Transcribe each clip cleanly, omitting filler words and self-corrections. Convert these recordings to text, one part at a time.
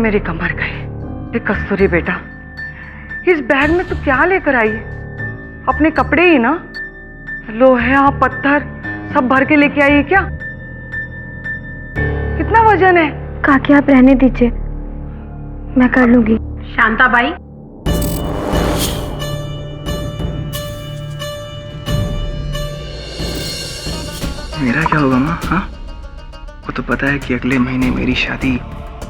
मेरी कमर गई। ये कस्तूरी बेटा, इस बैग में तू क्या लेकर आई है? अपने कपड़े ही ना? लोहा पत्थर सब भर के लेके आई है क्या? कितना वजन है? काकी आप रहने दीजिए, मैं कर लूंगी। शांताबाई, मेरा क्या होगा माँ? हाँ, वो तो पता है कि अगले महीने मेरी शादी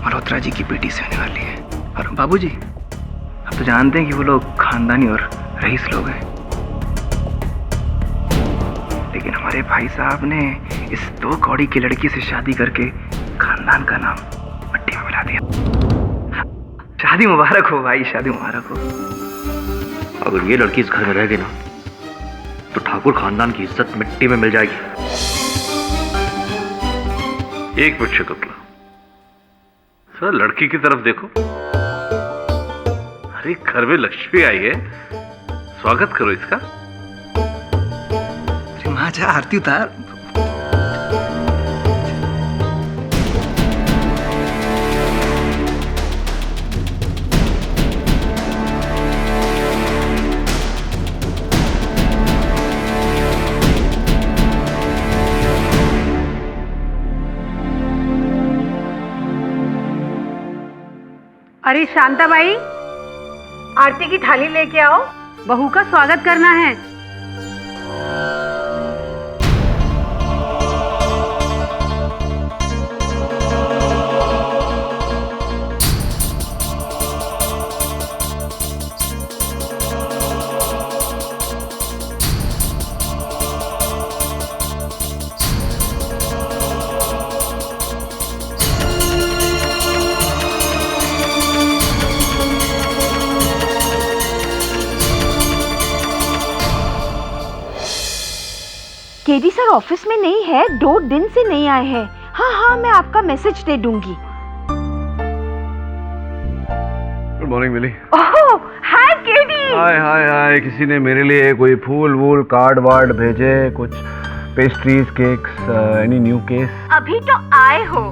मल्होत्रा जी की बेटी से होने वाली है। और बाबूजी आप तो जानते हैं कि वो लोग खानदानी और रईस लोग हैं, लेकिन हमारे भाई साहब ने इस 2 कौड़ी की लड़की से शादी करके खानदान का नाम मिट्टी में मिला दिया। शादी मुबारक हो भाई, शादी मुबारक हो। अगर ये लड़की इस घर में रह गई ना तो ठाकुर खानदान की इज्जत मिट्टी में मिल जाएगी। एक मिनट शकुंतला, सर लड़की की तरफ देखो। अरे घर में लक्ष्मी आई है, स्वागत करो इसका। माँ जा आरती उतार। अरे शांताबाई, आरती की थाली लेके आओ, बहू का स्वागत करना है। केडी सर ऑफिस में नहीं है, 2 दिन से नहीं आए हैं। हाँ, मैं आपका मैसेज दे दूंगी। गुड मॉर्निंग मिली। ओह, हाय केडी। हाय, किसी ने मेरे लिए कोई फूल वूल कार्ड वार्ड भेजे? कुछ pastries, cakes, any new case? अभी तो आए हो,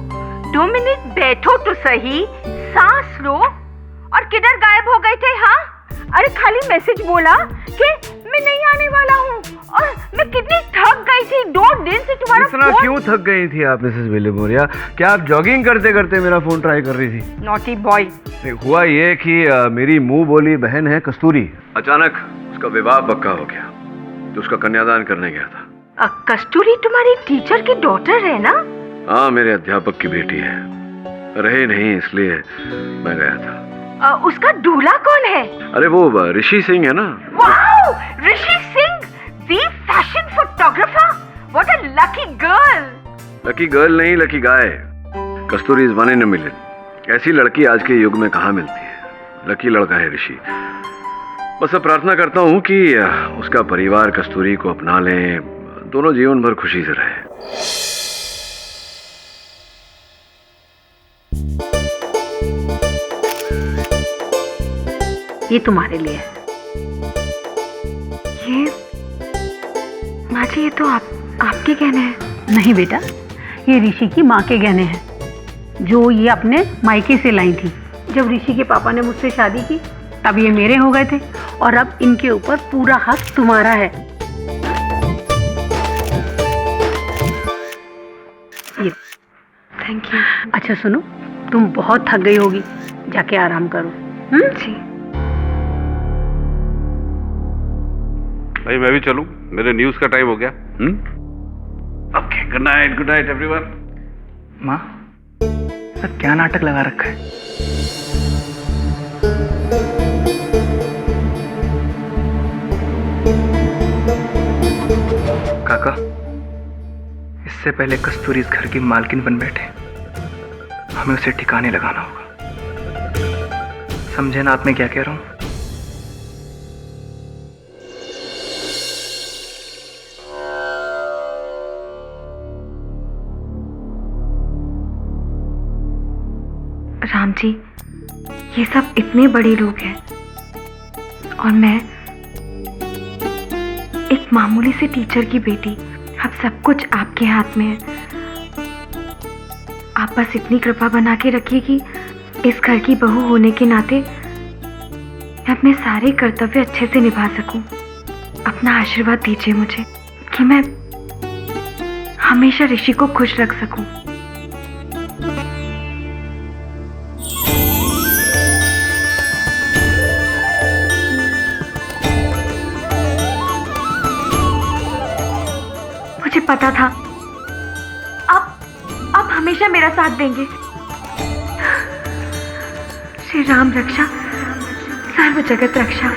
2 मिनट बैठो तो सही, सांस लो। और किधर गायब हो गए थे? हाँ, अरे खाली मैसेज बोला कि मैं नहीं आने वाला हूँ, और मैं कितनी थक गई थी। 2 दिन से तुम्हारा इतना क्यों थक गई थी आप मिसेस विलिमोरिया? क्या आप जॉगिंग करते करते मेरा फोन ट्राई कर रही थी? Naughty boy. हुआ ये कि मेरी मुंह बोली बहन है कस्तूरी, अचानक उसका विवाह पक्का हो गया तो उसका कन्यादान करने गया था। कस्तूरी तुम्हारी टीचर की डॉटर है ना? हाँ, मेरे अध्यापक की बेटी है। रहे नहीं इसलिए मैं गया था। उसका दूल्हा कौन है? अरे वो ऋषि सिंह है ना। Wow, Rishi Singh, the fashion photographer. What a lucky girl. Lucky girl नहीं, lucky guy. Kasturi is one in a million. ऐसी लड़की आज के युग में कहाँ मिलती है। लकी लड़का है ऋषि। बस अब प्रार्थना करता हूँ कि उसका परिवार कस्तूरी को अपना ले, दोनों जीवन भर खुशी से रहे। ये तुम्हारे लिए है। ये माँ जी, ये तो आपके गहने हैं। नहीं बेटा, ये ऋषि की माँ के गहने हैं, जो ये अपने मायके से लाई थी। जब ऋषि के पापा ने मुझसे शादी की तब ये मेरे हो गए थे, और अब इनके ऊपर पूरा हक तुम्हारा है। ये थैंक यू। अच्छा सुनो, तुम बहुत थक गई होगी, जाके आराम करो। जी। भाई मैं भी चलूं, मेरे न्यूज का टाइम हो गया। Okay, good night everyone. माँ, सब क्या नाटक लगा रखा है? काका, इससे पहले कस्तूरी इस घर की मालकिन बन बैठे, हमें उसे ठिकाने लगाना होगा। समझे ना आप मैं क्या कह रहा हूं? राम जी, ये सब इतने बड़े लोग हैं और मैं एक मामूली सी टीचर की बेटी। अब सब कुछ आपके हाथ में है। आप बस इतनी कृपा बना के रखिए कि इस घर की बहू होने के नाते मैं अपने सारे कर्तव्य अच्छे से निभा सकूं। अपना आशीर्वाद दीजिए मुझे कि मैं हमेशा ऋषि को खुश रख सकूं। मुझे पता था आप हमेशा मेरा साथ देंगे। श्री राम रक्षा सर्व जगत रक्षा।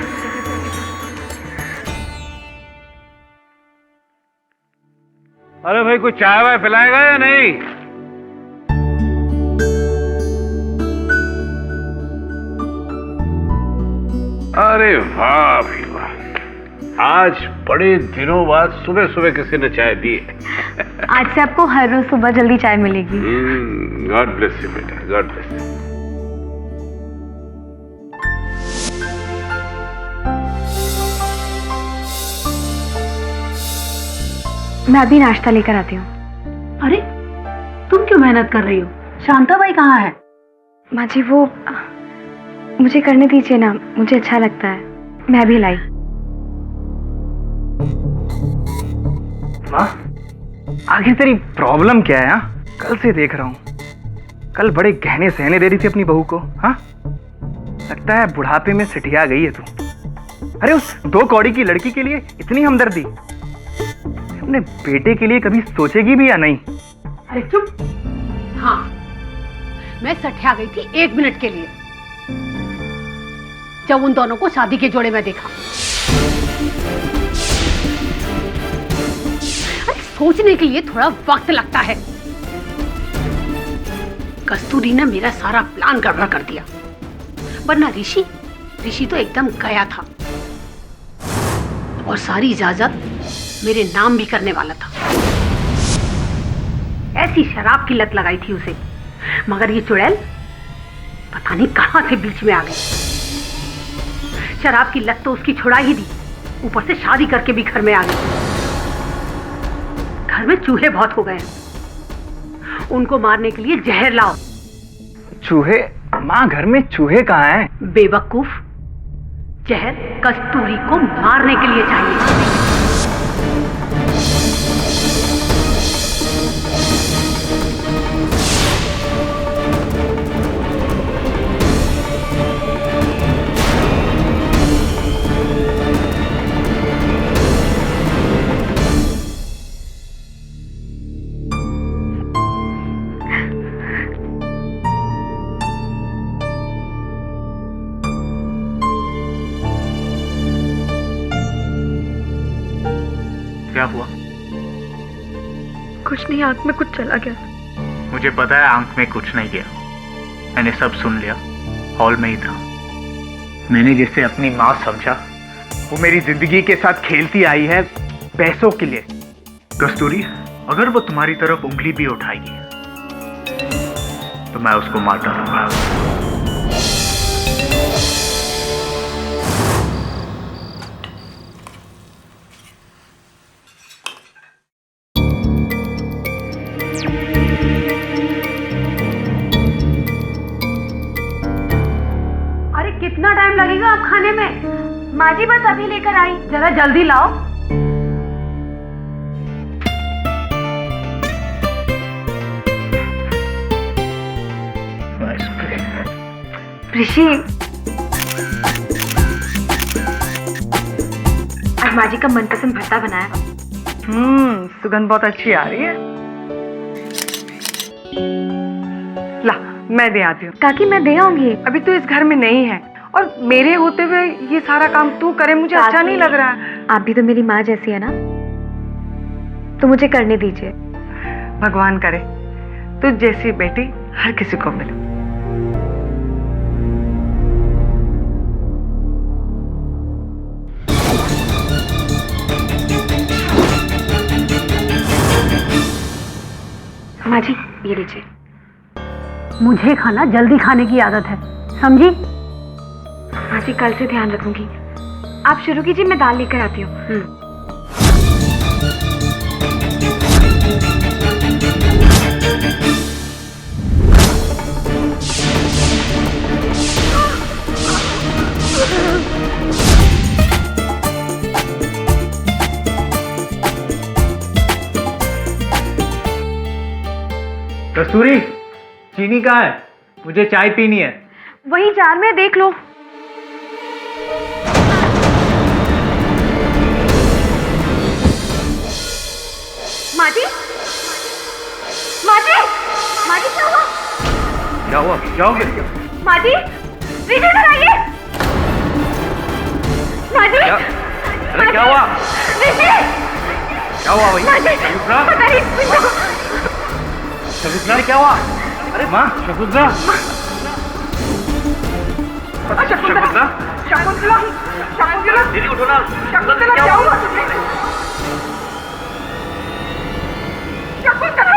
अरे भाई कुछ चाय वाय पिलाएगा या नहीं? अरे वाह भाई वाह, आज बड़े दिनों बाद सुबह सुबह किसी ने चाय दी है। आज से आपको हर रोज सुबह जल्दी चाय मिलेगी। गॉड ब्लेस यू बेटा, गॉड ब्लेस यू। मैं अभी नाश्ता लेकर आती हूँ। अरे तुम क्यों मेहनत कर रही हो? शांता बाई कहाँ है? माँ जी वो मुझे करने दीजिए ना, मुझे अच्छा लगता है। मैं भी लाई। माँ, आखिर तेरी प्रॉब्लम क्या है? हाँ, कल से देख रहा हूँ, कल बड़े गहने सहने दे रही थी अपनी बहू को। हाँ, लगता है बुढ़ापे में सिटिया गई है तू। अरे उस 2 कौड़ी की लड़की के लिए इतनी हमदर्दी अपने बेटे के लिए कभी सोचेगी भी या नहीं? अरे चुप। हाँ, मैं सठिया गई थी 1 मिनट के लिए, जब उन दोनों को शादी के जोड़े में देखा। अरे सोचने के लिए थोड़ा वक्त लगता है। कस्तूरी ने मेरा सारा प्लान गड़बड़ कर दिया, वरना ऋषि तो एकदम गया था और सारी इजाजत मेरे नाम भी करने वाला था। ऐसी शराब की लत लगाई थी उसे, मगर ये चुड़ैल पता नहीं कहां से बीच में आ गई। शराब की लत तो उसकी छुड़ा ही दी, ऊपर से शादी करके भी घर में आ गई। घर में चूहे बहुत हो गए हैं, उनको मारने के लिए जहर लाओ। चूहे? माँ, घर में चूहे कहाँ हैं? बेवकूफ, जहर कस्तूरी को मारने के लिए चाहिए। क्या हुआ? कुछ नहीं, आंख में कुछ चला गया। मुझे पता है आंख में कुछ नहीं गया, मैंने सब सुन लिया, हॉल में ही था। मैंने जिसे अपनी माँ समझा वो मेरी जिंदगी के साथ खेलती आई है पैसों के लिए। कस्तूरी, अगर वो तुम्हारी तरफ उंगली भी उठाएगी तो मैं उसको मार डालूंगा। कितना टाइम लगेगा आप खाने में? माँ जी बस अभी लेकर आई। जरा जल्दी लाओ। ऋषि, आज माँ जी का मनपसंद भरता बनाया। सुगंध बहुत अच्छी आ रही है। ला, मैं दे आती हूँ। काकी मैं दे आऊंगी। अभी तो इस घर में नहीं है और मेरे होते हुए ये सारा काम तू करे, मुझे अच्छा नहीं लग रहा है। आप भी तो मेरी माँ जैसी है ना, तो मुझे करने दीजिए। भगवान करे तुझ जैसी बेटी हर किसी को मिले। माँ जी ये लीजिए। मुझे खाना जल्दी खाने की आदत है, समझी? माँ जी कल से ध्यान रखूंगी। आप शुरू कीजिए, मैं दाल लेकर आती हूँ। कस्तूरी, चीनी कहाँ है? मुझे चाय पीनी है। वही जार में देख लो। माजी, माजी, माजी क्या हुआ? क्या हुआ? क्या हो गया? माजी, रीना इधर आइए। माजी, क्या? अरे क्या हुआ? रीना, क्या हुआ भाई? माजी, शकुंतला? पता नहीं, शकुंतला, क्या हुआ? अरे माँ, शकुंतला, शकुंतला, शकुंतला, शकुंतला, दीदी उठो ना। शकुंतला क्या हुआ तुझे? शकुंतला!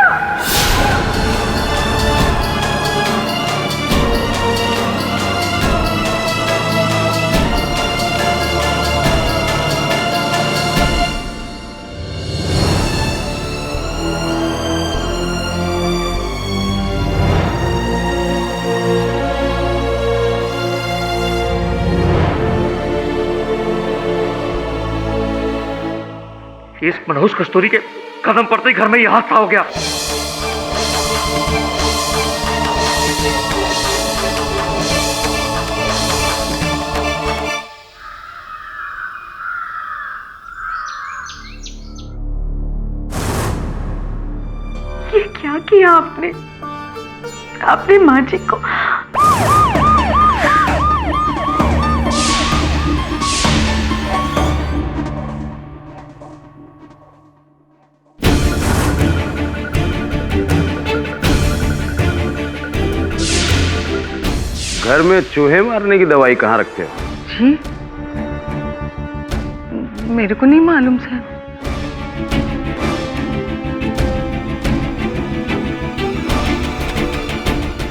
इस मनहूस कस्तूरी के कदम पड़ते ही घर में ये हादसा हो गया। ये क्या किया आपने? आपने माँ जी को घर में चूहे मारने की दवाई कहाँ रखते हो? जी, मेरे को नहीं मालूम सर।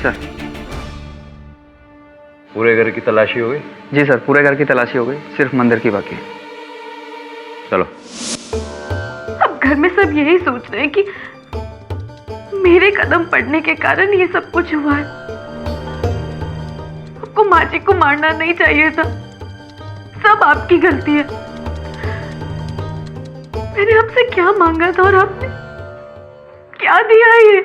सर, पूरे घर की तलाशी हो गई? जी सर, पूरे घर की तलाशी हो गई, सिर्फ मंदिर की बाकी है। चलो। अब घर में सब यही सोच रहे हैं कि मेरे कदम पड़ने के कारण ये सब कुछ हुआ है। आपको माँ जी को मारना नहीं चाहिए था, सब आपकी गलती है। मैंने आपसे क्या मांगा था और आपने क्या दिया ये?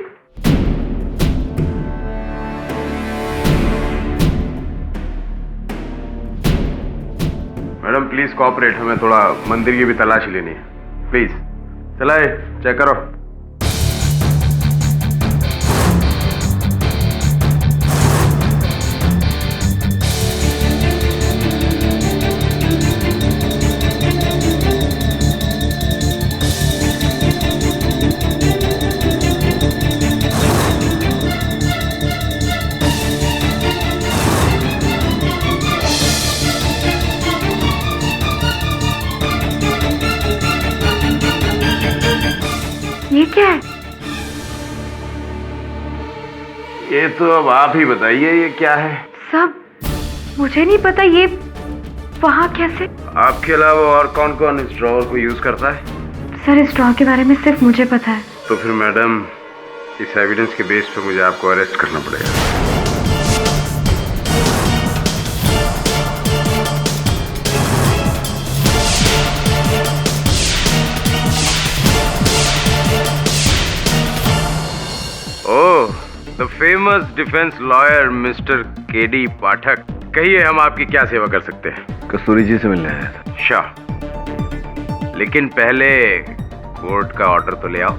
मैडम प्लीज कोऑपरेट, हमें थोड़ा मंदिर की भी तलाशी लेनी है। प्लीज चलाए, चेक करो। ये क्या है? ये तो अब आप ही बताइए, ये क्या है? सब मुझे नहीं पता। ये वहाँ कैसे? आपके अलावा और कौन कौन इस ड्रॉवर को यूज करता है? सर, इस ड्रॉ के बारे में सिर्फ मुझे पता है। तो फिर मैडम, इस एविडेंस के बेस पे मुझे आपको अरेस्ट करना पड़ेगा। Oh, the famous defence lawyer mister KD Pathak, कहिए हम आपकी क्या सेवा कर सकते हैं? कस्तूरी जी से मिलने आया था। शाह, लेकिन पहले कोर्ट का ऑर्डर तो ले आओ।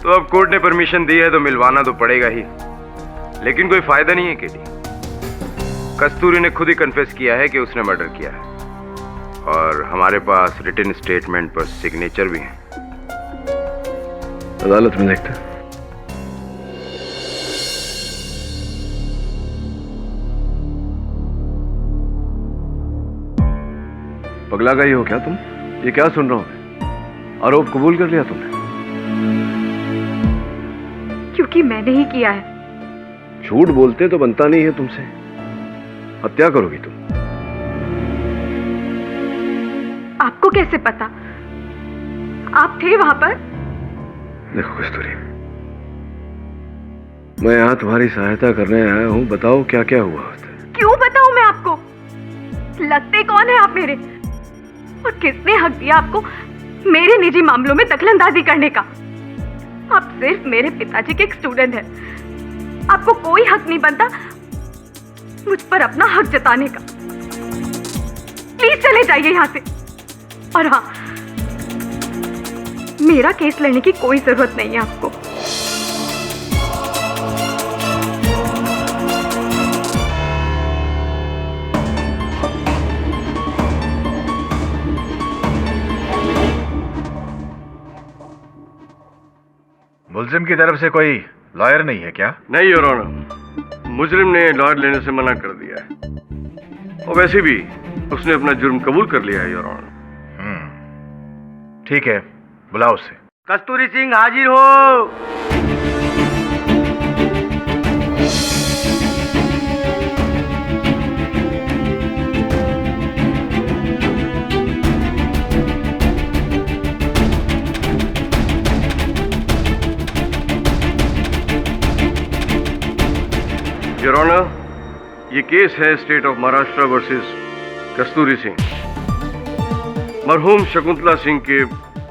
तो अब कोर्ट ने परमिशन दी है तो मिलवाना तो पड़ेगा ही, लेकिन कोई फायदा नहीं है केडी। कस्तूरी ने खुद ही कन्फेस किया है कि उसने मर्डर किया है, और हमारे पास रिटन स्टेटमेंट पर सिग्नेचर भी है। अदालत में देखते हैं। पगला गई हो क्या तुम? ये क्या सुन रहा हूं? आरोप कबूल कर लिया तुमने? क्योंकि मैंने ही किया है। झूठ बोलते तो बनता नहीं है तुमसे। हत्या करोगी तुम। आपको कैसे पता? आप थे वहां पर? देखो कस्तूरी, मैं यहाँ तुम्हारी सहायता करने आया हूँ। बताओ क्या क्या हुआ? क्यों बताऊं मैं आपको? लगते कौन है आप मेरे? और किसने हक दिया आपको मेरे निजी मामलों में दखलंदाजी करने का? आप सिर्फ मेरे पिताजी के एक स्टूडेंट हैं। आपको कोई हक नहीं बनता मुझ पर अपना हक जताने का। प्लीज चले जाइए यहां से। और हाँ, मेरा केस लड़ने की कोई जरूरत नहीं है आपको। मुलजिम की तरफ से कोई लॉयर नहीं है क्या? नहीं योर ऑनर, मुजरिम ने लॉयर लेने से मना कर दिया है और वैसे भी उसने अपना जुर्म कबूल कर लिया है योर ऑनर। ठीक है, बुलाओ उसे। कस्तूरी सिंह हाजिर हो। योर ऑनर, ये केस है स्टेट ऑफ महाराष्ट्र वर्सेस कस्तूरी सिंह, मरहूम शकुंतला सिंह के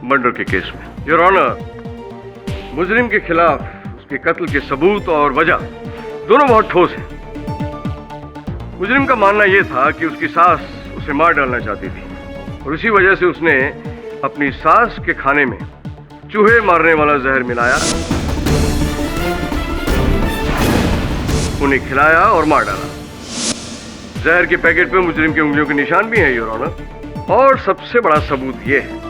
मर्डर के केस में। योर ऑनर, मुजरिम के खिलाफ उसके कत्ल के सबूत और वजह दोनों बहुत ठोस हैं। मुजरिम का मानना यह था कि उसकी सास उसे मार डालना चाहती थी और इसी वजह से उसने अपनी सास के खाने में चूहे मारने वाला जहर मिलाया, उन्हें खिलाया और मार डाला। जहर के पैकेट पे मुजरिम की उंगलियों के निशान भी हैं योर ऑनर। और सबसे बड़ा सबूत यह है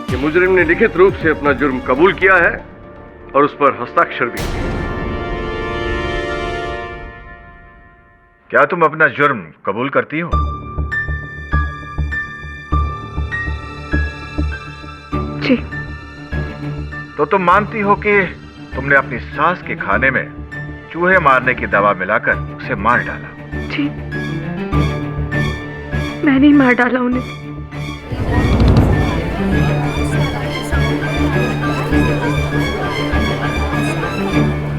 कि मुजरिम ने लिखित रूप से अपना जुर्म कबूल किया है और उस पर हस्ताक्षर भी किया। क्या तुम अपना जुर्म कबूल करती हो? जी। तो तुम मानती हो कि तुमने अपनी सास के खाने में चूहे मारने की दवा मिलाकर उसे मार डाला? जी, मैंने ही मार डाला उन्हें।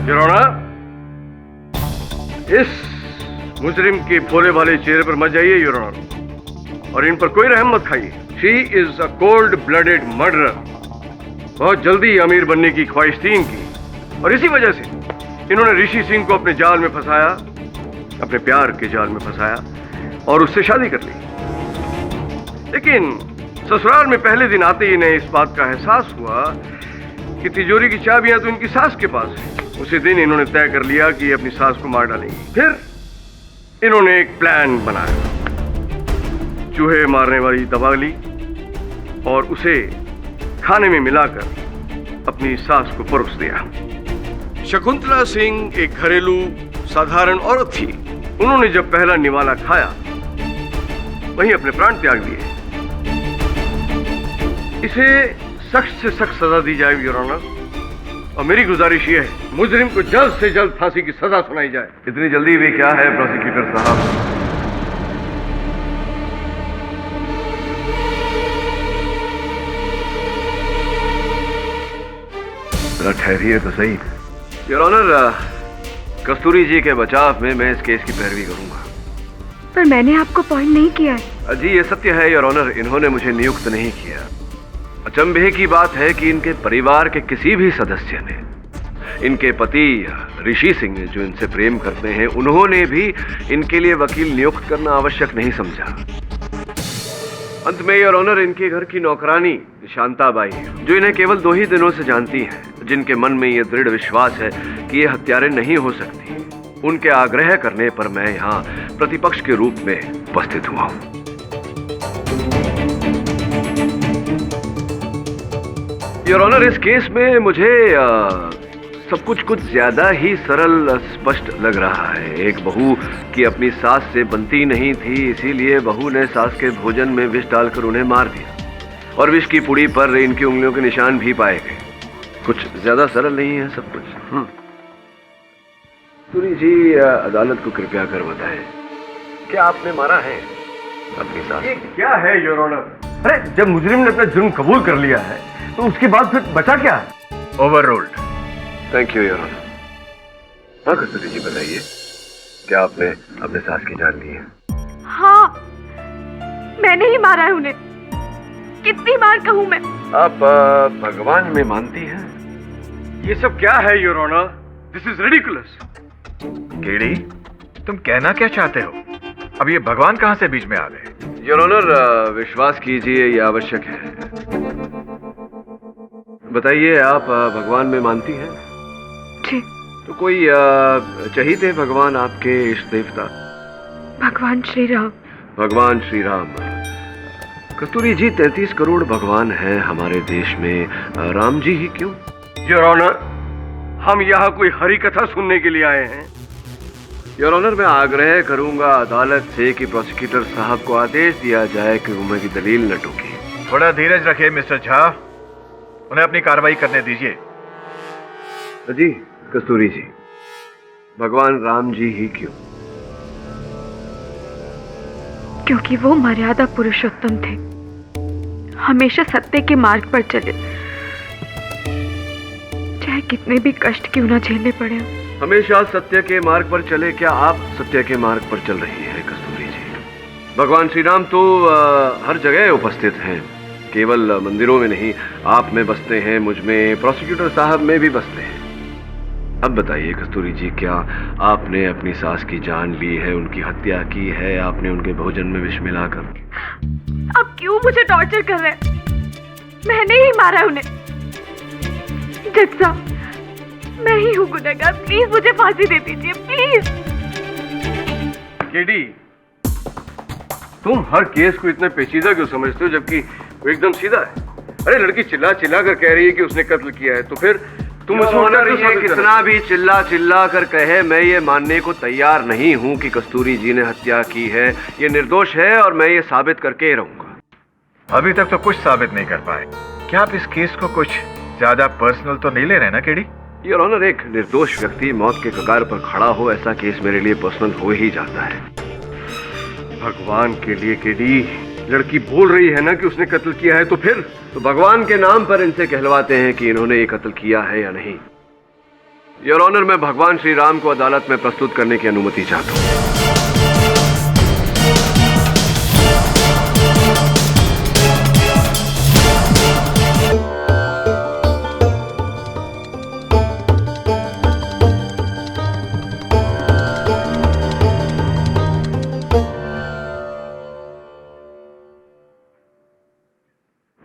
योर ऑनर, इस मुजरिम के भोले भाले चेहरे पर मत जाइए योर ऑनर, और इन पर कोई रहम मत खाइए। She is a cold blooded murderer. बहुत जल्दी अमीर बनने की ख्वाहिश थी इनकी और इसी वजह से इन्होंने ऋषि सिंह को अपने जाल में फंसाया, अपने प्यार के जाल में फंसाया और उससे शादी कर ली। लेकिन ससुराल में पहले दिन आते ही इन्हें इस बात का एहसास हुआ कि तिजोरी की चाबियां तो इनकी सास के पास है। उसी दिन इन्होंने तय कर लिया कि अपनी सास को मार डालेंगे। फिर इन्होंने एक प्लान बनाया, चूहे मारने वाली दवा ली और उसे खाने में मिलाकर अपनी सास को परोस दिया। शकुंतला सिंह एक घरेलू साधारण औरत थी। उन्होंने जब पहला निवाला खाया वहीं अपने प्राण त्याग दिए। इसे सख्त से सख्त सजा दी जाएगी योर ऑनर, और मेरी गुजारिश यह है मुजरिम को जल्द से जल्द फांसी की सजा सुनाई जाए। इतनी जल्दी भी क्या है प्रोसिक्यूटर साहब? जरा ठहरिए तो सही। योर ऑनर, कस्तूरी जी के बचाव में मैं इस केस की पैरवी करूंगा। पर मैंने आपको पॉइंट नहीं किया है। जी ये सत्य है योर ऑनर, इन्होंने मुझे नियुक्त नहीं किया। अचंभे की बात है कि इनके परिवार के किसी भी सदस्य ने, इनके पति ऋषि सिंह जो इनसे प्रेम करते हैं, उन्होंने भी इनके लिए वकील नियुक्त करना आवश्यक नहीं समझा। अंत में योर ऑनर, इनके घर की नौकरानी शांताबाई, जो इन्हें केवल 2 ही दिनों से जानती है, जिनके मन में यह दृढ़ विश्वास है कि ये हत्यारे नहीं हो सकती, उनके आग्रह करने पर मैं यहाँ प्रतिपक्ष के रूप में उपस्थित हुआ हूँ। योर ऑनर, इस केस में मुझे सब कुछ ज्यादा ही सरल स्पष्ट लग रहा है। एक बहू की अपनी सास से बनती नहीं थी, इसीलिए बहू ने सास के भोजन में विष डालकर उन्हें मार दिया और विष की पुड़ी पर इनकी उंगलियों के निशान भी पाए गए। कुछ ज्यादा सरल नहीं है सब कुछ। कस्तूरी जी, अदालत को कृपया कर बताएं, क्या आपने मारा है अपनी सास? ये क्या है योर ऑनर? अरे जब मुजरिम ने अपना जुर्म कबूल कर लिया है तो उसके बाद फिर बचा क्या है? Overruled. Thank you your honour. हाँ कस्तूरी जी, बताइए, क्या आपने अपने सास की जान ली है? हाँ, मैंने ही मारा है उन्हें। कितनी बार कहूँ मैं? आप भगवान में मानती हैं? ये सब क्या है your honour? This is ridiculous. KD, तुम कहना क्या चाहते हो? अब ये भगवान कहां से बीच में आ गए? योर ऑनर, विश्वास कीजिए ये आवश्यक है। बताइए, आप भगवान में मानती हैं? जी। तो कोई चाहिए थे भगवान आपके इष्ट देवता? भगवान श्री राम। भगवान श्री राम। कस्तूरी जी, 33 करोड़ भगवान हैं हमारे देश में, राम जी ही क्यों? योर ऑनर, हम यहाँ कोई हरी कथा सुनने के लिए आए हैं। योर ऑनर, मैं आग्रह करूंगा अदालत से कि प्रोसिक्यूटर साहब को आदेश दिया जाए कि वो मेरी दलील न टोके। थोड़ा धीरज रखिए मिस्टर झा, उन्हें अपनी कार्रवाई करने दीजिए। जी कस्तूरी जी, भगवान राम जी ही क्यों? क्योंकि वो मर्यादा पुरुषोत्तम थे, हमेशा सत्य के मार्ग पर चले, चाहे कितने भी कष्ट क्यों ना झेलने पड़े। हमेशा सत्य के मार्ग पर चले। क्या आप सत्य के मार्ग पर चल रही हैं कस्तूरी जी? भगवान श्री राम तो हर जगह उपस्थित हैं, केवल मंदिरों में नहीं, आप में बसते हैं, मुझ में, प्रोसिक्यूटर साहब में भी बसते हैं। अब बताइए कस्तूरी जी, क्या आपने अपनी सास की जान ली है, उनकी हत्या की है आपने उनके भोजन में विष मिलाकर? अब क्यों मुझे टॉर्चर कर रहे हैं? मैंने ही मारा उन्हें। जज साहब, मैं ही हूँ गुनहगार, प्लीज मुझे फांसी दे दीजिए, प्लीज। केडी, तुम हर केस को इतना पेचीदा क्यों समझते हो, जबकि वो एकदम सीधा है? अरे लड़की चिल्ला चिल्ला कर कह रही है कि उसने कत्ल किया है, तो फिर तुम उस ऑनर, ये कितना भी चिल्ला चिल्ला कर कहे, मैं ये मानने को तैयार नहीं हूँ कि कस्तूरी जी ने हत्या की है। ये निर्दोष है और मैं ये साबित करके ही रहूंगा। अभी तक तो कुछ साबित नहीं कर पाए। क्या आप इस केस को कुछ ज्यादा पर्सनल तो नहीं ले रहे ना केडी? योर ऑनर, एक निर्दोष व्यक्ति मौत के कगार पर खड़ा हो, ऐसा केस मेरे लिए पर्सनल हो ही जाता है। भगवान के लिए केडी, लड़की बोल रही है ना कि उसने कत्ल किया है, तो फिर तो भगवान के नाम पर इनसे कहलवाते हैं कि इन्होंने ये कत्ल किया है या नहीं। योर ऑनर, मैं भगवान श्री राम को अदालत में प्रस्तुत करने की अनुमति चाहता हूँ।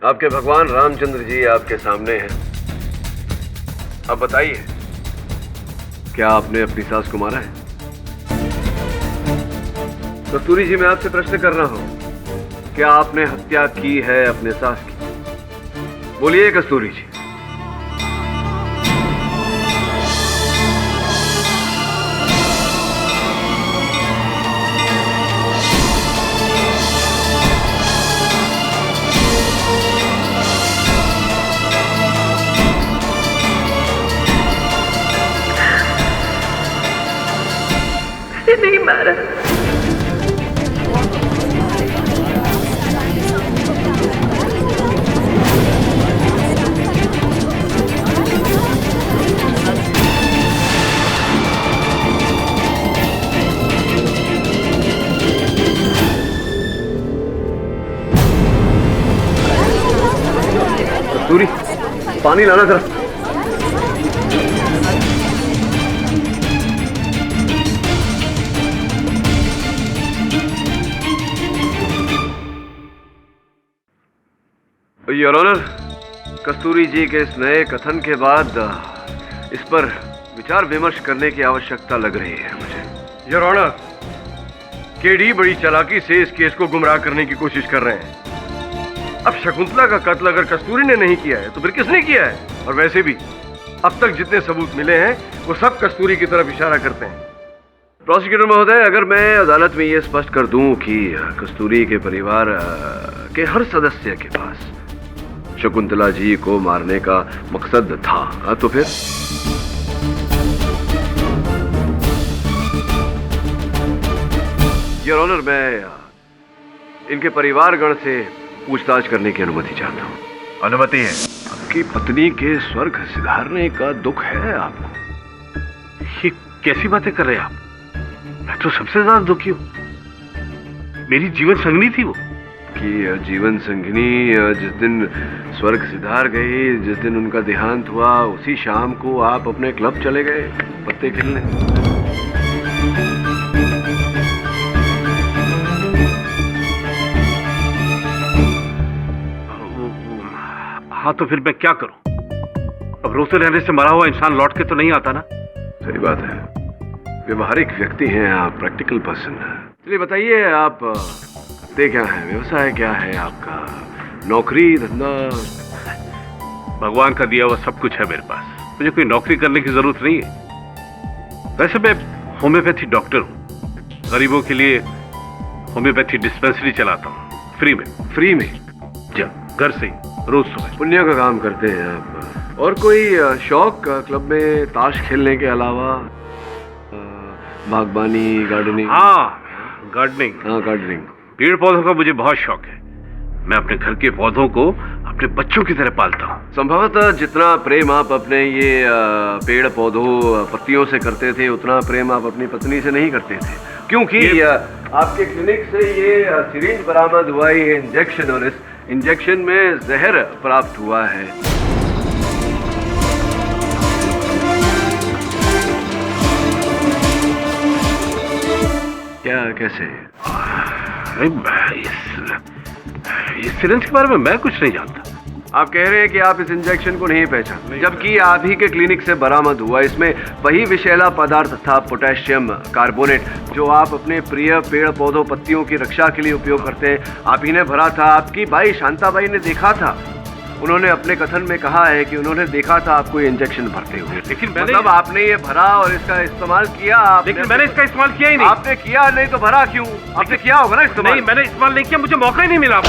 आपके भगवान रामचंद्र जी आपके सामने हैं। अब बताइए, क्या आपने अपनी सास को मारा है? कस्तूरी जी, मैं आपसे प्रश्न कर रहा हूं, क्या आपने हत्या की है अपने सास की? बोलिए कस्तूरी जी। नहीं मारा। कस्तूरी, पानी लाना जरा। योर ऑनर, कस्तूरी जी के इस नए कथन के बाद इस पर विचार विमर्श करने की आवश्यकता लग रही है मुझे। योर ऑनर, केडी बड़ी चालाकी से इस केस को गुमराह करने की कोशिश कर रहे हैं। अब शकुंतला का कत्ल अगर कस्तूरी ने नहीं किया है तो फिर किसने किया है? और वैसे भी अब तक जितने सबूत मिले हैं वो सब कस्तूरी की तरफ इशारा करते हैं। प्रोसिक्यूटर महोदय, अगर मैं अदालत में ये स्पष्ट कर दूं कि कस्तूरी के परिवार के हर सदस्य के पास शकुंतला जी को मारने का मकसद था, तो फिर योर ऑनर, मैं इनके परिवारगण से पूछताछ करने की अनुमति चाहता हूँ। अनुमति है। आपकी पत्नी के स्वर्ग सिधारने का दुख है आपको? ये कैसी बातें कर रहे हैं आप? मैं तो सबसे ज्यादा दुखी हूं। मेरी जीवन संगनी थी वो। आपकी जीवन संगिनी जिस दिन स्वर्ग सिधार गई, जिस दिन उनका देहांत हुआ, उसी शाम को आप अपने क्लब चले गए पत्ते खेलने। हाँ, तो फिर मैं क्या करूं? अब रोते रहने से मरा हुआ इंसान लौट के तो नहीं आता ना। सही बात है, व्यवहारिक व्यक्ति हैं आप, प्रैक्टिकल पर्सन है। चलिए बताइए, आप करते क्या हैं, व्यवसाय क्या है आपका, नौकरी धंधा? भगवान का दिया हुआ सब कुछ है मेरे पास, मुझे कोई नौकरी करने की जरूरत नहीं है। वैसे मैं होम्योपैथी डॉक्टर हूँ, गरीबों के लिए होम्योपैथी डिस्पेंसरी चलाता हूँ, फ्री में। फ्री में? जी, घर से ही, रोज सुबह। पुण्य का काम करते हैं आप। और कोई शौक क्लब में ताश खेलने के अलावा? बागबानी, गार्डनिंग? हाँ, गार्डनिंग। हाँ, गार्डनिंग। पेड़ पौधों का मुझे बहुत शौक है। मैं अपने घर के पौधों को अपने बच्चों की तरह पालता हूँ। संभवतः जितना प्रेम आप अपने ये पेड़ पौधों पत्तियों से करते थे, उतना प्रेम आप अपनी पत्नी से नहीं करते थे, क्योंकि आपके क्लिनिक से ये सिरिंज बरामद हुआ, ये इंजेक्शन, और इस इंजेक्शन में जहर प्राप्त हुआ है। क्या, कैसे? इस सिरिंज के बारे में मैं कुछ नहीं जानता। आप कह रहे हैं कि आप इस इंजेक्शन को नहीं पहचानते, जबकि आप ही के क्लिनिक से बरामद हुआ इसमें वही विषैला पदार्थ था, पोटेशियम कार्बोनेट, जो आप अपने प्रिय पेड़ पौधों पत्तियों की रक्षा के लिए उपयोग करते हैं। आप ही ने भरा था, आपकी बाई शांताबाई ने देखा था। उन्होंने अपने कथन में कहा है कि उन्होंने देखा था आपको इंजेक्शन भरते हुए। लेकिन मतलब आपने ये भरा और इसका इस्तेमाल किया। लेकिन मैंने इसका इस्तेमाल किया ही नहीं। आपने किया नहीं तो भरा क्यों? आपने किया होगा ना इस्तेमाल। नहीं, मैंने इस्तेमाल नहीं किया, मुझे मौका ही नहीं मिला।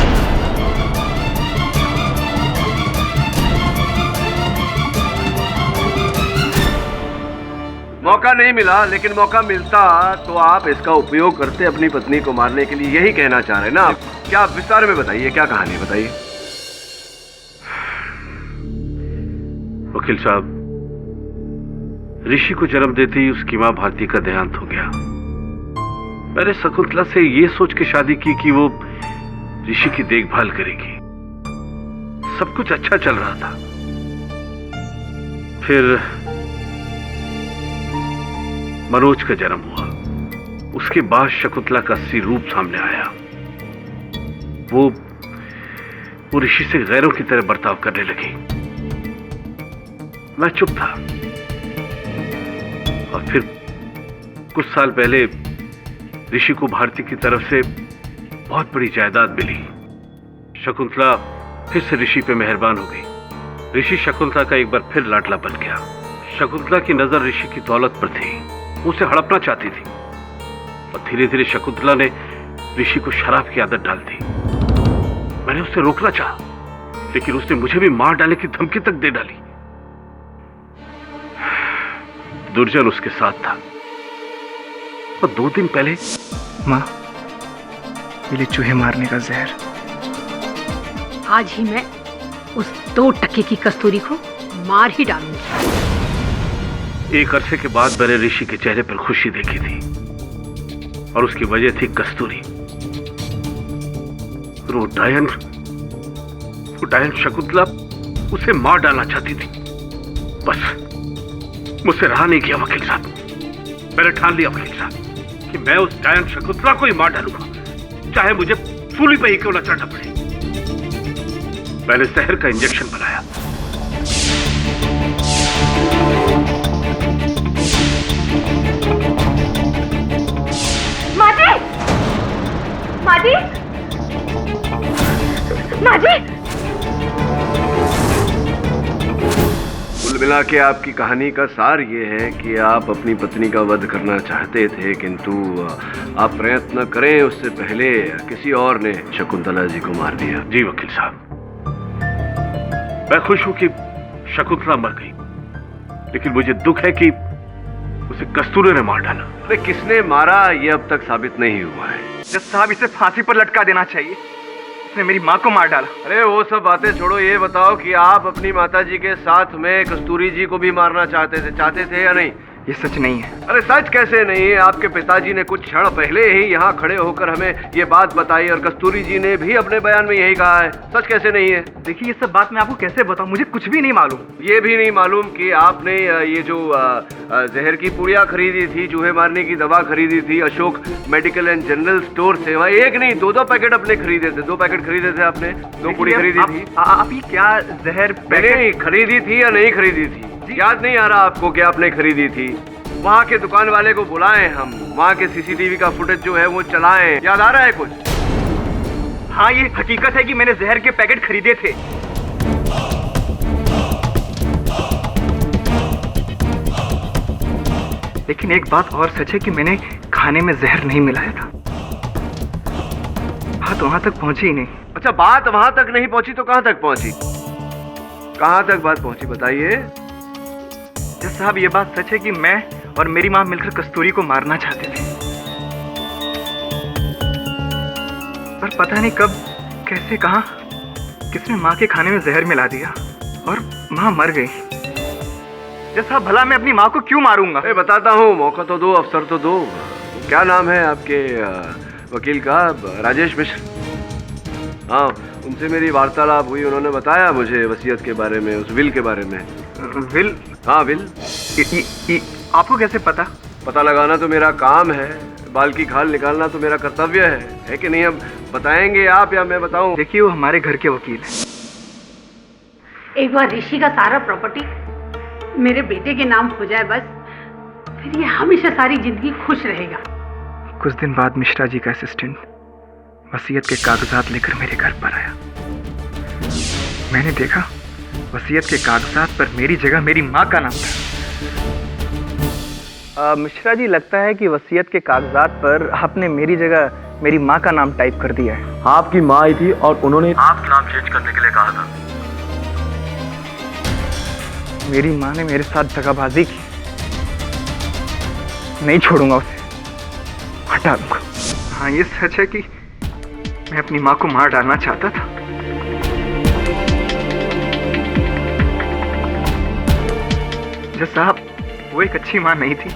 मौका नहीं मिला, लेकिन मौका मिलता तो आप इसका उपयोग करते अपनी पत्नी को मारने के लिए। यही कहना चाह रहे हैं ना आप? क्या आप विस्तार में बताइए, क्या कहानी बताइए। वकील साहब, ऋषि को जन्म देते ही उसकी मां भारती का देहांत हो गया। मैंने शकुंतला से ये सोच के शादी की कि वो ऋषि की देखभाल करेगी। सब कुछ अच्छा चल रहा था। फिर मनोज का जन्म हुआ। उसके बाद शकुंतला का असली रूप सामने आया। वो ऋषि से गैरों की तरह बर्ताव करने लगी। मैं चुप था। और फिर कुछ साल पहले ऋषि को भारती की तरफ से बहुत बड़ी जायदाद मिली। शकुंतला फिर से ऋषि पे मेहरबान हो गई। ऋषि शकुंतला का एक बार फिर लाडला बन गया। शकुंतला की नजर ऋषि की दौलत पर थी, उसे हड़पना चाहती थी। और धीरे धीरे शकुंतला ने ऋषि को शराब की आदत डाल दी। मैंने उसे रोकना चाहा, लेकिन उसने मुझे भी मार डालने की धमकी तक दे डाली। दुर्जन उसके साथ था। और 2 दिन पहले माँ, ये चूहे मारने का जहर। आज ही मैं उस 2 टके की कस्तूरी को मार ही डालूंगी। एक अरसे के बाद मैंने ऋषि के चेहरे पर खुशी देखी थी, और उसकी वजह थी कस्तूरी। वो डायन शकुंतला उसे मार डालना चाहती थी। बस मुझसे रहा नहीं किया वकील साहब। मैंने ठान लिया वकील साहब कि मैं उस डायन शकुंतला को ही मार डालूंगा, चाहे मुझे सूली पे ही क्यों न चढ़ना पड़े। मैंने जहर का इंजेक्शन बनाया। माजी! माजी! माजी! कुल मिला के आपकी कहानी का सार ये है कि आप अपनी पत्नी का वध करना चाहते थे, किंतु आप प्रयत्न करें उससे पहले किसी और ने शकुंतला जी को मार दिया। जी वकील साहब, मैं खुश हूं कि शकुंतला मर गई, लेकिन मुझे दुख है कि उसे कस्तूरी ने मार डाला। अरे किसने मारा ये अब तक साबित नहीं हुआ है। जज साहब, इसे फांसी पर लटका देना चाहिए। उसने मेरी माँ को मार डाला। अरे वो सब बातें छोड़ो, ये बताओ कि आप अपनी माताजी के साथ में कस्तूरी जी को भी मारना चाहते थे या नहीं? ये सच नहीं है। अरे सच कैसे नहीं है? आपके पिताजी ने कुछ क्षण पहले ही यहाँ खड़े होकर हमें ये बात बताई और कस्तूरी जी ने भी अपने बयान में यही कहा है। सच कैसे नहीं है? देखिए, ये सब बात मैं आपको कैसे बताऊं, मुझे कुछ भी नहीं मालूम। ये भी नहीं मालूम कि आपने ये जो जहर की पुड़िया खरीदी थी, चूहे मारने की दवा खरीदी थी Ashok medical and general store से, वहाँ एक नहीं दो पैकेट अपने खरीदे थे। 2 पैकेट खरीदे थे आपने, 2 पुड़ी खरीदी थी। आप ये क्या जहर पैकेट खरीदी थी या नहीं खरीदी थी? याद नहीं आ रहा आपको कि आपने खरीदी थी? वहाँ के दुकान वाले को बुलाएं हम, वहाँ के सीसीटीवी का फुटेज जो है वो चलाएं। याद आ रहा है कुछ? हाँ, ये हकीकत है कि मैंने जहर के पैकेट खरीदे थे। लेकिन एक बात और सच है कि मैंने खाने में जहर नहीं मिलाया था। बात वहां तक पहुंची ही नहीं। अच्छा, बात वहां तक नहीं पहुंची तो कहां तक पहुंची? कहां तक बात पहुंची बताइए। जज साहब, ये बात सच है कि मैं और मेरी माँ मिलकर कस्तूरी को मारना चाहते थे, पर पता नहीं कब, कैसे, कहां, किसने माँ के खाने में जहर मिला दिया और माँ मर गई। जज साहब, भला मैं अपनी माँ को क्यों मारूंगा? बताता हूँ, मौका तो दो, अवसर तो दो। क्या नाम है आपके वकील का? राजेश मिश्र। हाँ, उनसे मेरी वार्तालाप हुई। उन्होंने बताया मुझे वसीयत के बारे में, उस विल के बारे में। विल? हाँ, विल। आपको कैसे पता? पता लगाना तो मेरा काम है, बाल की खाल निकालना तो मेरा कर्तव्य है कि नहीं? अब बताएंगे आप या मैं बताऊं? देखिए, वो हमारे घर के वकील हैं। एक बार ऋषि का सारा प्रॉपर्टी मेरे बेटे के नाम हो जाए बस, फिर ये हमेशा सारी जिंदगी खुश रहेगा। कुछ दिन बाद मिश्रा जी का असिस्टेंट वसीयत के कागजात लेकर मेरे घर पर आया। मैंने देखा वसीयत के कागजात पर मेरी जगह मेरी माँ का नाम था। मिश्रा जी, लगता है कि वसीयत के कागजात पर आपने मेरी जगह मेरी माँ का नाम टाइप कर दिया है। आपकी माँ आई थी और उन्होंने आपका नाम चेंज करने के लिए कहा था। मेरी माँ ने मेरे साथ दगाबाजी की, नहीं छोड़ूंगा उसे, हटा दूंगा। हाँ, ये सच है कि मैं अपनी माँ को मार डालना चाहता था। जज साहब, वो एक अच्छी माँ नहीं थी,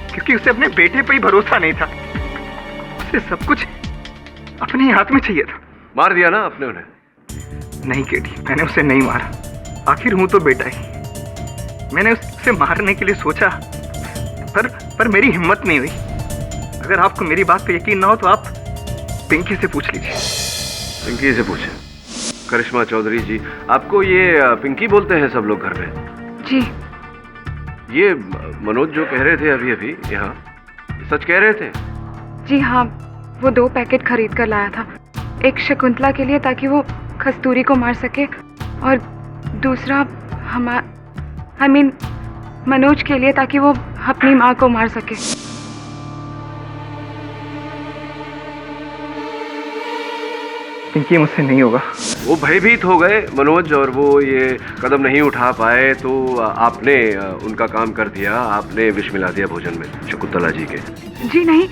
क्योंकि उसे अपने बेटे पर ही भरोसा नहीं था। उसे सब कुछ अपने हाथ में चाहिए था। मार दिया ना आपने उन्हें? नहीं केटी, मैंने उसे नहीं मारा। आखिर हूं तो बेटा ही। मैंने उसे मारने के लिए सोचा, पर मेरी हिम्मत नहीं हुई। अगर आपको मेरी बात पे यकीन ना हो तो आप पिंकी से पूछ लीजिए। पिंकी से पूछे? करिश्मा चौधरी जी, आपको ये पिंकी बोलते हैं सब लोग घर में? जी। ये मनोज जो कह रहे थे अभी अभी यहाँ, सच कह रहे थे? जी हाँ, वो 2 पैकेट खरीद कर लाया था। एक शकुंतला के लिए ताकि वो कस्तूरी को मार सके, और दूसरा मनोज के लिए ताकि वो अपनी माँ को मार सके। पिंकी, मुझसे नहीं होगा। वो भयभीत हो गए मनोज, और वो ये कदम नहीं उठा पाए, तो आपने उनका काम कर दिया, आपने विष मिला दिया भोजन में शकुंतला जी के। जी नहीं,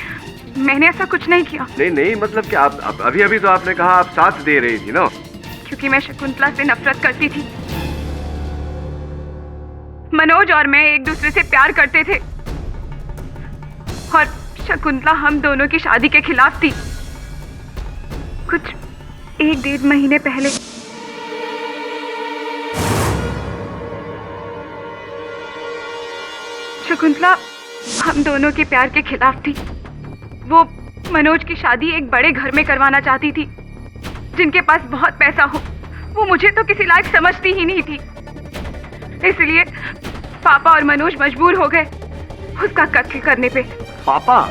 मैंने ऐसा कुछ नहीं किया। नहीं, मतलब कि आप अभी अभी तो आपने कहा आप साथ दे रही थी ना? क्योंकि मैं शकुंतला से नफरत करती थी। मनोज और मैं एक दूसरे से प्यार करते थे, और शकुंतला हम दोनों की शादी के खिलाफ थी। कुछ 1-1.5 महीने पहले शकुंतला हम दोनों के प्यार के खिलाफ थी। वो मनोज की शादी एक बड़े घर में करवाना चाहती थी, जिनके पास बहुत पैसा हो। वो मुझे तो किसी लायक समझती ही नहीं थी, इसलिए पापा और मनोज मजबूर हो गए उसका कत्ल करने पे। पापा?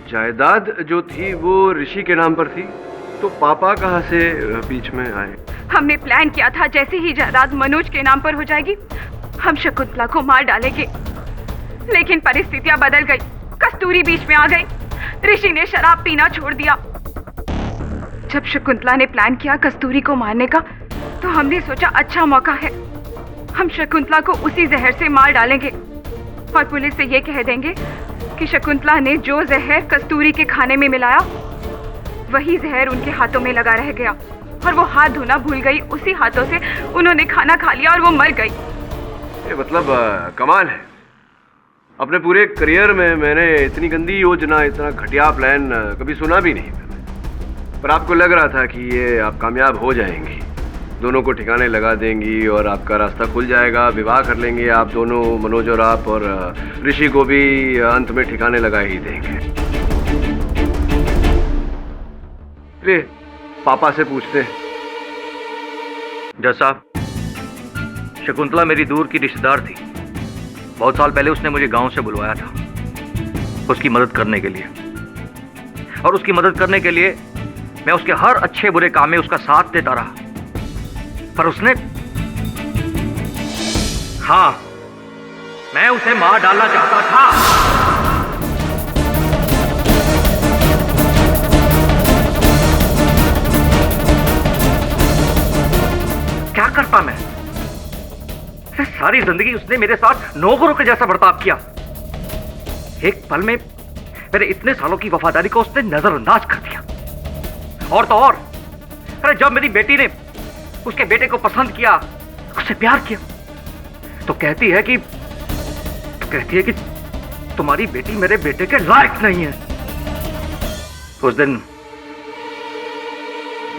जायदाद जो थी वो ऋषि के नाम पर थी, तो पापा कहाँ से बीच में आए? हमने प्लान किया था जैसे ही जायदाद मनोज के नाम पर हो जाएगी हम शकुंतला को मार डालेंगे, लेकिन परिस्थितियां बदल गई। कस्तूरी बीच में आ गई। ऋषि ने शराब पीना छोड़ दिया। जब शकुंतला ने प्लान किया कस्तूरी को मारने का, तो हमने सोचा अच्छा मौका है, हम शकुंतला को उसी जहर से मार डालेंगे और पुलिस से ये कह देंगे कि शकुंतला ने जो जहर कस्तूरी के खाने में मिलाया वही जहर उनके हाथों में लगा रह गया और वो हाथ धोना भूल गई। उसी हाथों से उन्होंने खाना खा लिया और वो मर गई। ये मतलब कमाल है। अपने पूरे करियर में मैंने इतनी गंदी योजना, इतना घटिया प्लान कभी सुना भी नहीं। पर आपको लग रहा था कि ये आप कामयाब हो जाएंगी, दोनों को ठिकाने लगा देंगी और आपका रास्ता खुल जाएगा, विवाह कर लेंगे आप दोनों, मनोज और आप, और ऋषि को भी अंत में ठिकाने लगा ही देंगे। ले पापा से पूछते हैं। जज साहब, शकुंतला मेरी दूर की रिश्तेदार थी। बहुत साल पहले उसने मुझे गांव से बुलवाया था उसकी मदद करने के लिए, और उसकी मदद करने के लिए मैं उसके हर अच्छे बुरे काम में उसका साथ देता रहा। पर उसने, हाँ, मैं उसे मार डालना चाहता था। क्या करता मैं? सारी जिंदगी उसने मेरे साथ नौकरों के जैसा बर्ताव किया। एक पल में मेरे इतने सालों की वफादारी को उसने नजरअंदाज कर दिया। और तो और, अरे जब मेरी बेटी ने उसके बेटे को पसंद किया, उससे प्यार किया, तो कहती है कि तुम्हारी बेटी मेरे बेटे के लायक नहीं है। उस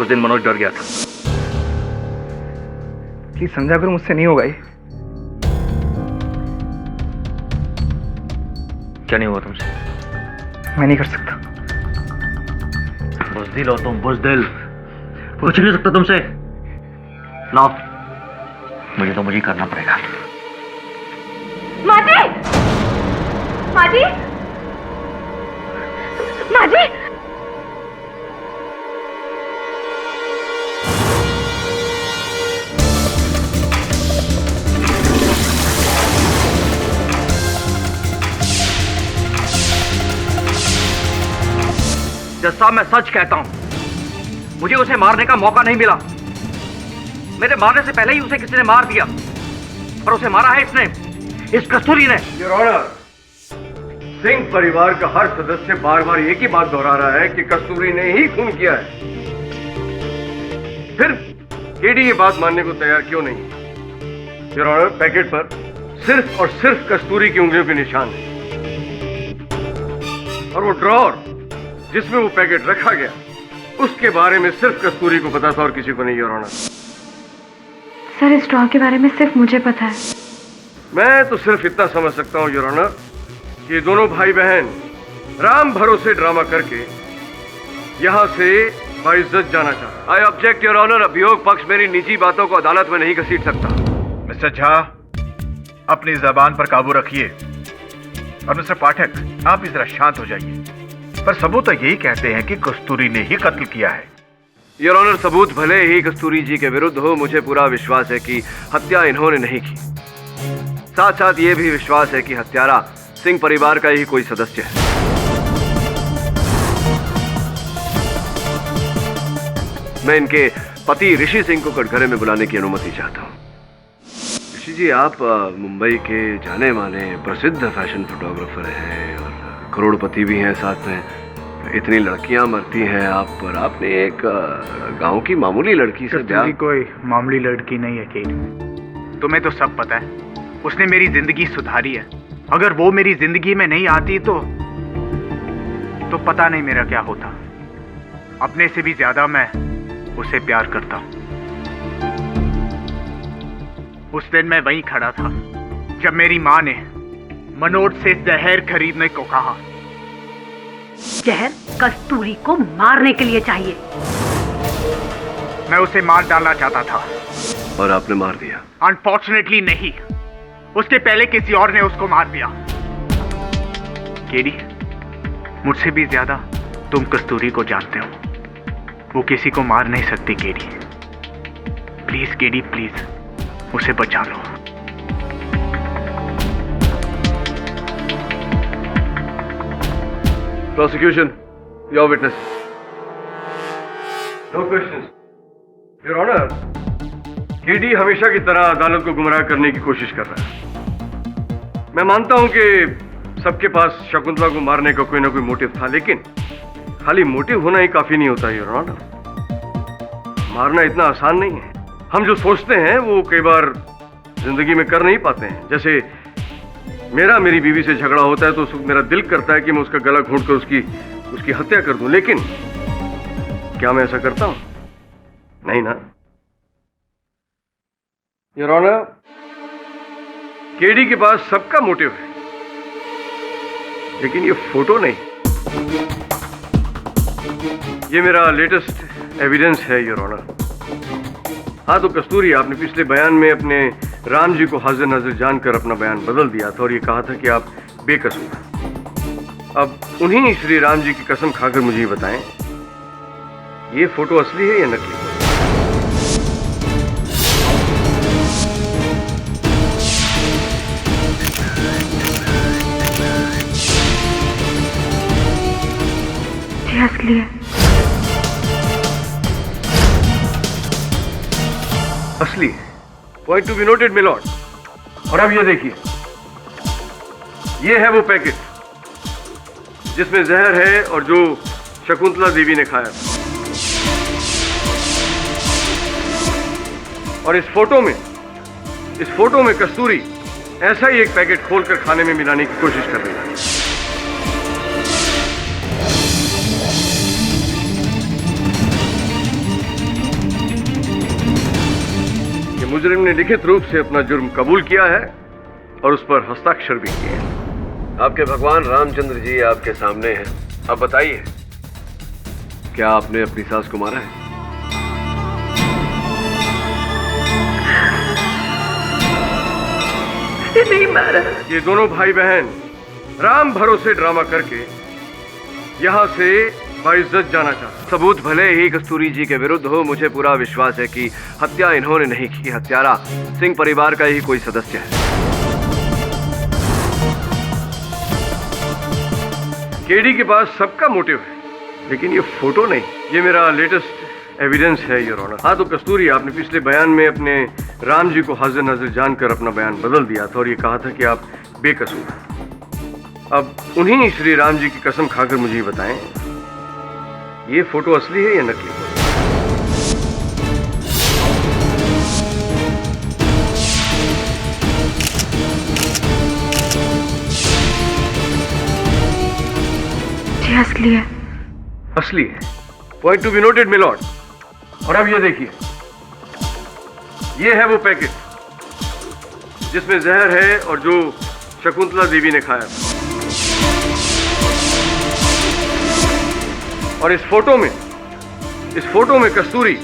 दिन मनोज डर गया था कि समझा करो, मुझसे नहीं होगा ये। क्या नहीं हुआ तुमसे? मैं नहीं कर सकता। बुज़दिल हो तुम, बुज़दिल। कुछ नहीं सकता तुमसे। ना, मुझे तो मुझे करना पड़ेगा। माजी! माजी! माजी! जज साहब, मैं सच कहता हूं, मुझे उसे मारने का मौका नहीं मिला। मेरे मारने से पहले ही उसे किसी ने मार दिया, और उसे मारा है इसने, इस कस्तूरी ने। योर ऑनर, सिंह परिवार का हर सदस्य बार बार एक ही बात दोहरा रहा है कि कस्तूरी ने ही खून किया है। फिर केडी ये बात मानने को तैयार क्यों नहीं? योर ऑनर, पैकेट पर सिर्फ और सिर्फ कस्तूरी की उंगलियों के निशान है, और वो ड्रॉर जिसमें वो पैकेट रखा गया, उसके बारे में सिर्फ कस्तूरी को पता था और किसी को नहीं। योर ऑनर, सर, इस ड्रॉ के बारे में सिर्फ मुझे पता है। मैं तो सिर्फ इतना समझ सकता हूं योर ऑनर कि दोनों भाई बहन राम भरोसे ड्रामा करके यहां से बाइज्जत जाना चाहता। आई ऑब्जेक्ट योर ऑनर, अभियोग पक्ष मेरी निजी बातों को अदालत में नहीं घसीट सकता। मिस्टर झा, अपनी जबान पर काबू रखिए। और मिस्टर पाठक, आप भी जरा शांत हो जाइए। पर सबूत तो यही कहते हैं कि कस्तूरी ने ही कत्ल किया है। योर ऑनर, सबूत भले ही कस्तूरी जी के विरुद्ध हो, मुझे पूरा विश्वास है कि हत्या इन्होंने नहीं की। साथ साथ ये भी विश्वास है कि हत्यारा सिंह परिवार का ही कोई सदस्य है। मैं इनके पति ऋषि सिंह को कटघरे में बुलाने की अनुमति चाहता हूँ। ऋषि जी, आप मुंबई के जाने माने प्रसिद्ध फैशन फोटोग्राफर हैं और करोड़पति भी हैं। साथ में इतनी लड़कियां मरती हैं आप पर, आपने एक गांव की मामूली लड़की से ब्याह। कोई मामूली लड़की नहीं है केडी, तुम्हें तो सब पता है। उसने मेरी जिंदगी सुधारी है। अगर वो मेरी जिंदगी में नहीं आती तो पता नहीं मेरा क्या होता। अपने से भी ज्यादा मैं उसे प्यार करता हूं। उस दिन मैं वहीं खड़ा था जब मेरी माँ ने मनोज से जहर खरीदने को कहा। जहर कस्तूरी को मारने के लिए चाहिए। मैं उसे मार डालना चाहता था। और आपने मार दिया? अनफॉर्चुनेटली नहीं, उसके पहले किसी और ने उसको मार दिया। केडी, मुझसे भी ज्यादा तुम कस्तूरी को जानते हो। वो किसी को मार नहीं सकती केडी। प्लीज केडी, प्लीज उसे बचा लो। Prosecution, your witness. No questions. Your Honor, KD हमेशा की तरह अदालत को गुमराह करने की कोशिश कर रहा है। मैं मानता हूं कि सबके पास शकुंतला को मारने का कोई ना कोई मोटिव था, लेकिन खाली मोटिव होना ही काफी नहीं होता योर ऑनर। मारना इतना आसान नहीं है। हम जो सोचते हैं वो कई बार जिंदगी में कर नहीं पाते हैं। जैसे मेरी बीवी से झगड़ा होता है तो मेरा दिल करता है कि मैं उसका गला घोंट कर उसकी हत्या कर दूं, लेकिन क्या मैं ऐसा करता हूं? नहीं ना। योर ऑनर, केडी के पास सबका मोटिव है, लेकिन ये फोटो नहीं। ये मेरा लेटेस्ट एविडेंस है योर ऑनर। हाँ तो कस्तूरी, आपने पिछले बयान में अपने राम जी को हाजिर नाजिर जानकर अपना बयान बदल दिया था और ये कहा था कि आप बेकसूर। अब उन्हीं श्री राम जी की कसम खाकर मुझे ये बताएं, ये फोटो असली है या नकली? ये असली है। असली है। Point to be noted milord. और अब ये देखिए, ये है वो पैकेट जिसमें जहर है और जो शकुंतला देवी ने खाया। और इस फोटो में कस्तूरी ऐसा ही एक पैकेट खोलकर खाने में मिलाने की कोशिश कर रही है। मुजरिम ने लिखित रूप से अपना जुर्म कबूल किया है और उस पर हस्ताक्षर भी किए हैं। आपके भगवान रामचंद्र जी आपके सामने हैं। अब बताइए, क्या आपने अपनी सास को मारा है? नहीं मारा। ये दोनों भाई बहन राम भरोसे ड्रामा करके यहां से बाइज्जत जाना चाहते। सबूत भले ही कस्तूरी जी के विरुद्ध हो, मुझे पूरा विश्वास है कि हत्या इन्होंने नहीं की। हत्यारा सिंह परिवार का ही कोई सदस्य है। केडी के पास सबका मोटिव है, लेकिन ये फोटो नहीं। ये मेरा लेटेस्ट एविडेंस है योर ऑनर। हाँ तो कस्तूरी, आपने पिछले बयान में अपने राम जी को हाजिर नाजिर जानकर अपना बयान बदल दिया था और ये कहा था कि आप बेकसूर। अब उन्हीं श्री राम जी की कसम खाकर मुझे ये बताएं, ये फोटो असली है या नकली? ये असली है। असली है। Point to be noted milord. और अब ये देखिए, ये है वो पैकेट जिसमें जहर है और जो शकुंतला देवी ने खाया। और इस फोटो में कस्तूरी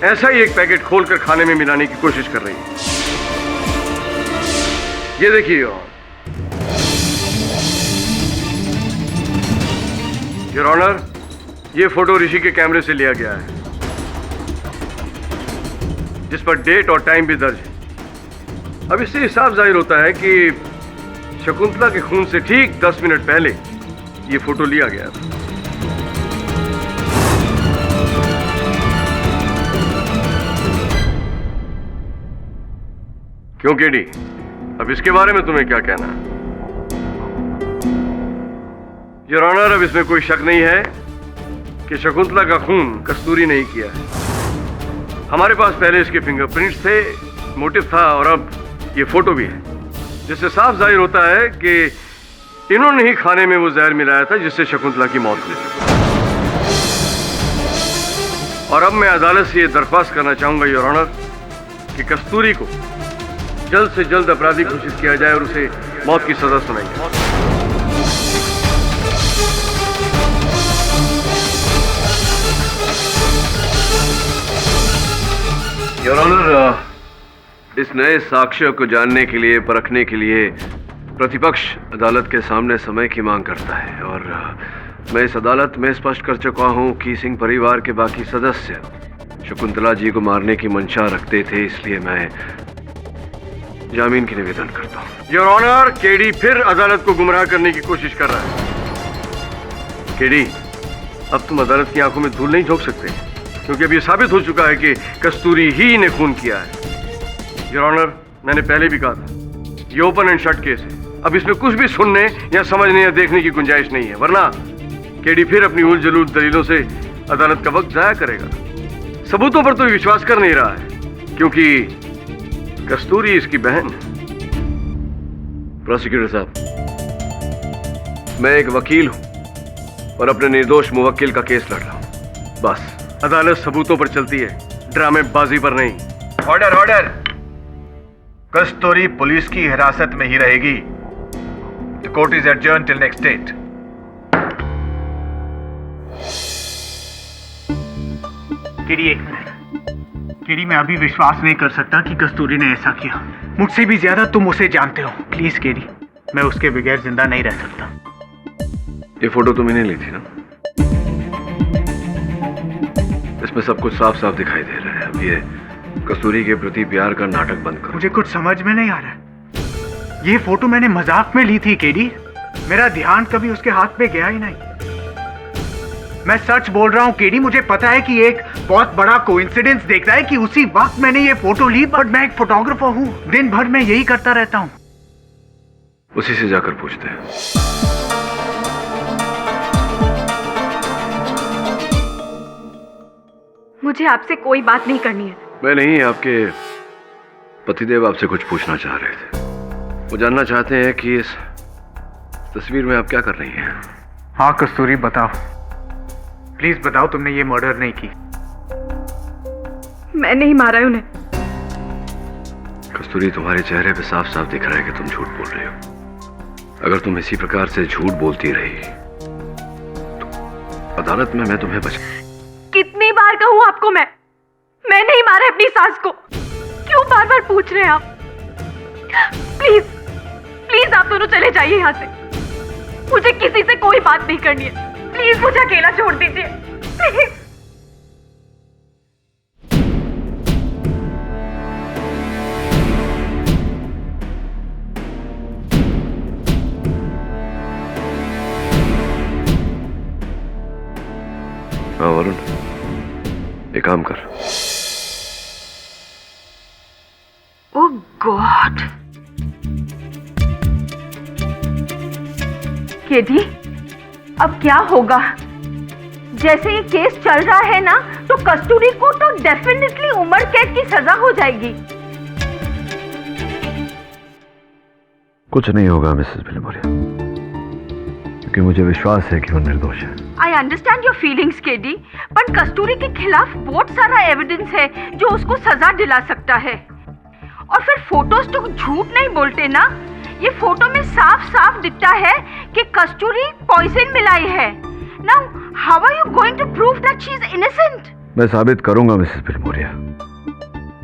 ऐसा ही एक पैकेट खोलकर खाने में मिलाने की कोशिश कर रही है। ये देखिए योर ऑनर, ये फोटो ऋषि के कैमरे से लिया गया है, जिस पर डेट और टाइम भी दर्ज है। अब इससे साफ जाहिर होता है कि शकुंतला के खून से ठीक 10 मिनट पहले ये फोटो लिया गया था। क्यों केडी, अब इसके बारे में तुम्हें क्या कहना है? योर ऑनर, अब इसमें कोई शक नहीं है कि शकुंतला का खून कस्तूरी ने ही किया है। हमारे पास पहले इसके फिंगरप्रिंट्स थे, मोटिव था और अब ये फोटो भी है, जिससे साफ जाहिर होता है कि इन्होंने ही खाने में वो जहर मिलाया था जिससे शकुंतला की मौत हुई। और अब मैं अदालत से ये दरख्वास्त करना चाहूंगा योर ऑनर कि कस्तूरी को जल्द से जल्द अपराधी घोषित किया जाए और उसे मौत की सजा सुनाई जाए। योर ऑनर, इस नए साक्ष्य को जानने के लिए, परखने के लिए प्रतिपक्ष अदालत के सामने समय की मांग करता है और मैं इस अदालत में स्पष्ट कर चुका हूं कि सिंह परिवार के बाकी सदस्य शकुंतला जी को मारने की मंशा रखते थे, इसलिए मैं जामीन की निवेदन करता हूं। योर ऑनर, केडी फिर अदालत को गुमराह करने की कोशिश कर रहा है। केडी, अब तुम अदालत की आंखों में धूल नहीं झोंक सकते, क्योंकि अब ये साबित हो चुका है कि कस्तूरी ही ने खून किया है। योर ऑनर, मैंने पहले भी कहा था, ये ओपन एंड शट केस है। अब इसमें कुछ भी सुनने या समझने या देखने की गुंजाइश नहीं है, वरना केडी फिर अपनी उल जलूल दलीलों से अदालत का वक्त जाया करेगा। सबूतों पर तो विश्वास कर नहीं रहा है, क्योंकि कस्तूरी इसकी बहन है। प्रोसिक्यूटर साहब, मैं एक वकील हूं और अपने निर्दोष मुवक्किल का केस लड़ रहा हूं। बस अदालत सबूतों पर चलती है, ड्रामेबाजी पर नहीं। Order order. कस्तूरी पुलिस की हिरासत में ही रहेगी। The court is adjourn till next date. KD, एक मिनट। केडी, मैं अभी विश्वास नहीं कर सकता कि कस्तूरी ने ऐसा किया। मुझसे भी ज्यादा तुम उसे जानते हो। प्लीज केडी, मैं उसके बगैर जिंदा नहीं रह सकता। ये फोटो तुमने ली थी ना? इसमें सब कुछ साफ साफ दिखाई दे रहा है। अब ये कस्तूरी के प्रति प्यार का नाटक बंद करो। मुझे कुछ समझ में नहीं आ रहा है। ये फोटो मैंने मजाक में ली थी केडी। मेरा ध्यान कभी उसके हाथ पे गया ही नहीं। मैं सच बोल रहा हूँ केडी, मुझे पता है कि एक बहुत बड़ा कोइंसिडेंस देखता है कि उसी वक्त मैंने ये फोटो ली, बट मैं एक फोटोग्राफर हूँ, दिन भर मैं यही करता रहता हूँ। उसी से जाकर पूछते हैं। मुझे आपसे कोई बात नहीं करनी है। मैं नहीं, आपके पतिदेव आपसे कुछ पूछना चाह रहे थे। वो जानना चाहते हैं कि इस तस्वीर में आप क्या कर रही हैं। हाँ कस्तूरी, बताओ, प्लीज बताओ, तुमने ये मर्डर नहीं की। मैं नहीं मारा उन्हें। कस्तूरी, तुम्हारे चेहरे पे साफ साफ दिख रहा है कि तुम झूठ बोल रही हो। अगर तुम इसी प्रकार से झूठ बोलती रही तो अदालत में मैं तुम्हें कितनी बार कहूं आपको मैं नहीं मारा अपनी सास को। क्यों बार बार पूछ रहे हैं आप? प्लीज प्लीज आप दोनों चले जाइए यहाँ से। मुझे किसी से कोई बात नहीं करनी है। प्लीज मुझे अकेला छोड़ दीजिए, प्लीज। हाँ वरुण, एक काम कर। ओह गॉड। केडी, अब क्या होगा? जैसे ये केस चल रहा है ना, तो कस्तूरी को तो डेफिनेटली उम्र कैद की सजा हो जाएगी। कुछ नहीं होगा मिसेस भिलमोरिया, क्योंकि मुझे विश्वास है कि वो निर्दोष है। I understand your feelings KD, पर कस्तूरी के खिलाफ बहुत सारा एविडेंस है जो उसको सजा दिला सकता है। और फिर फोटोज तो झूठ नहीं बोलते ना। ये फोटो में साफ साफ दिखता है कि कस्तूरी पॉइजन मिलाई है। Now how are you going to prove that she is innocent? मैं साबित करूंगा मिसेस भिलमोरिया।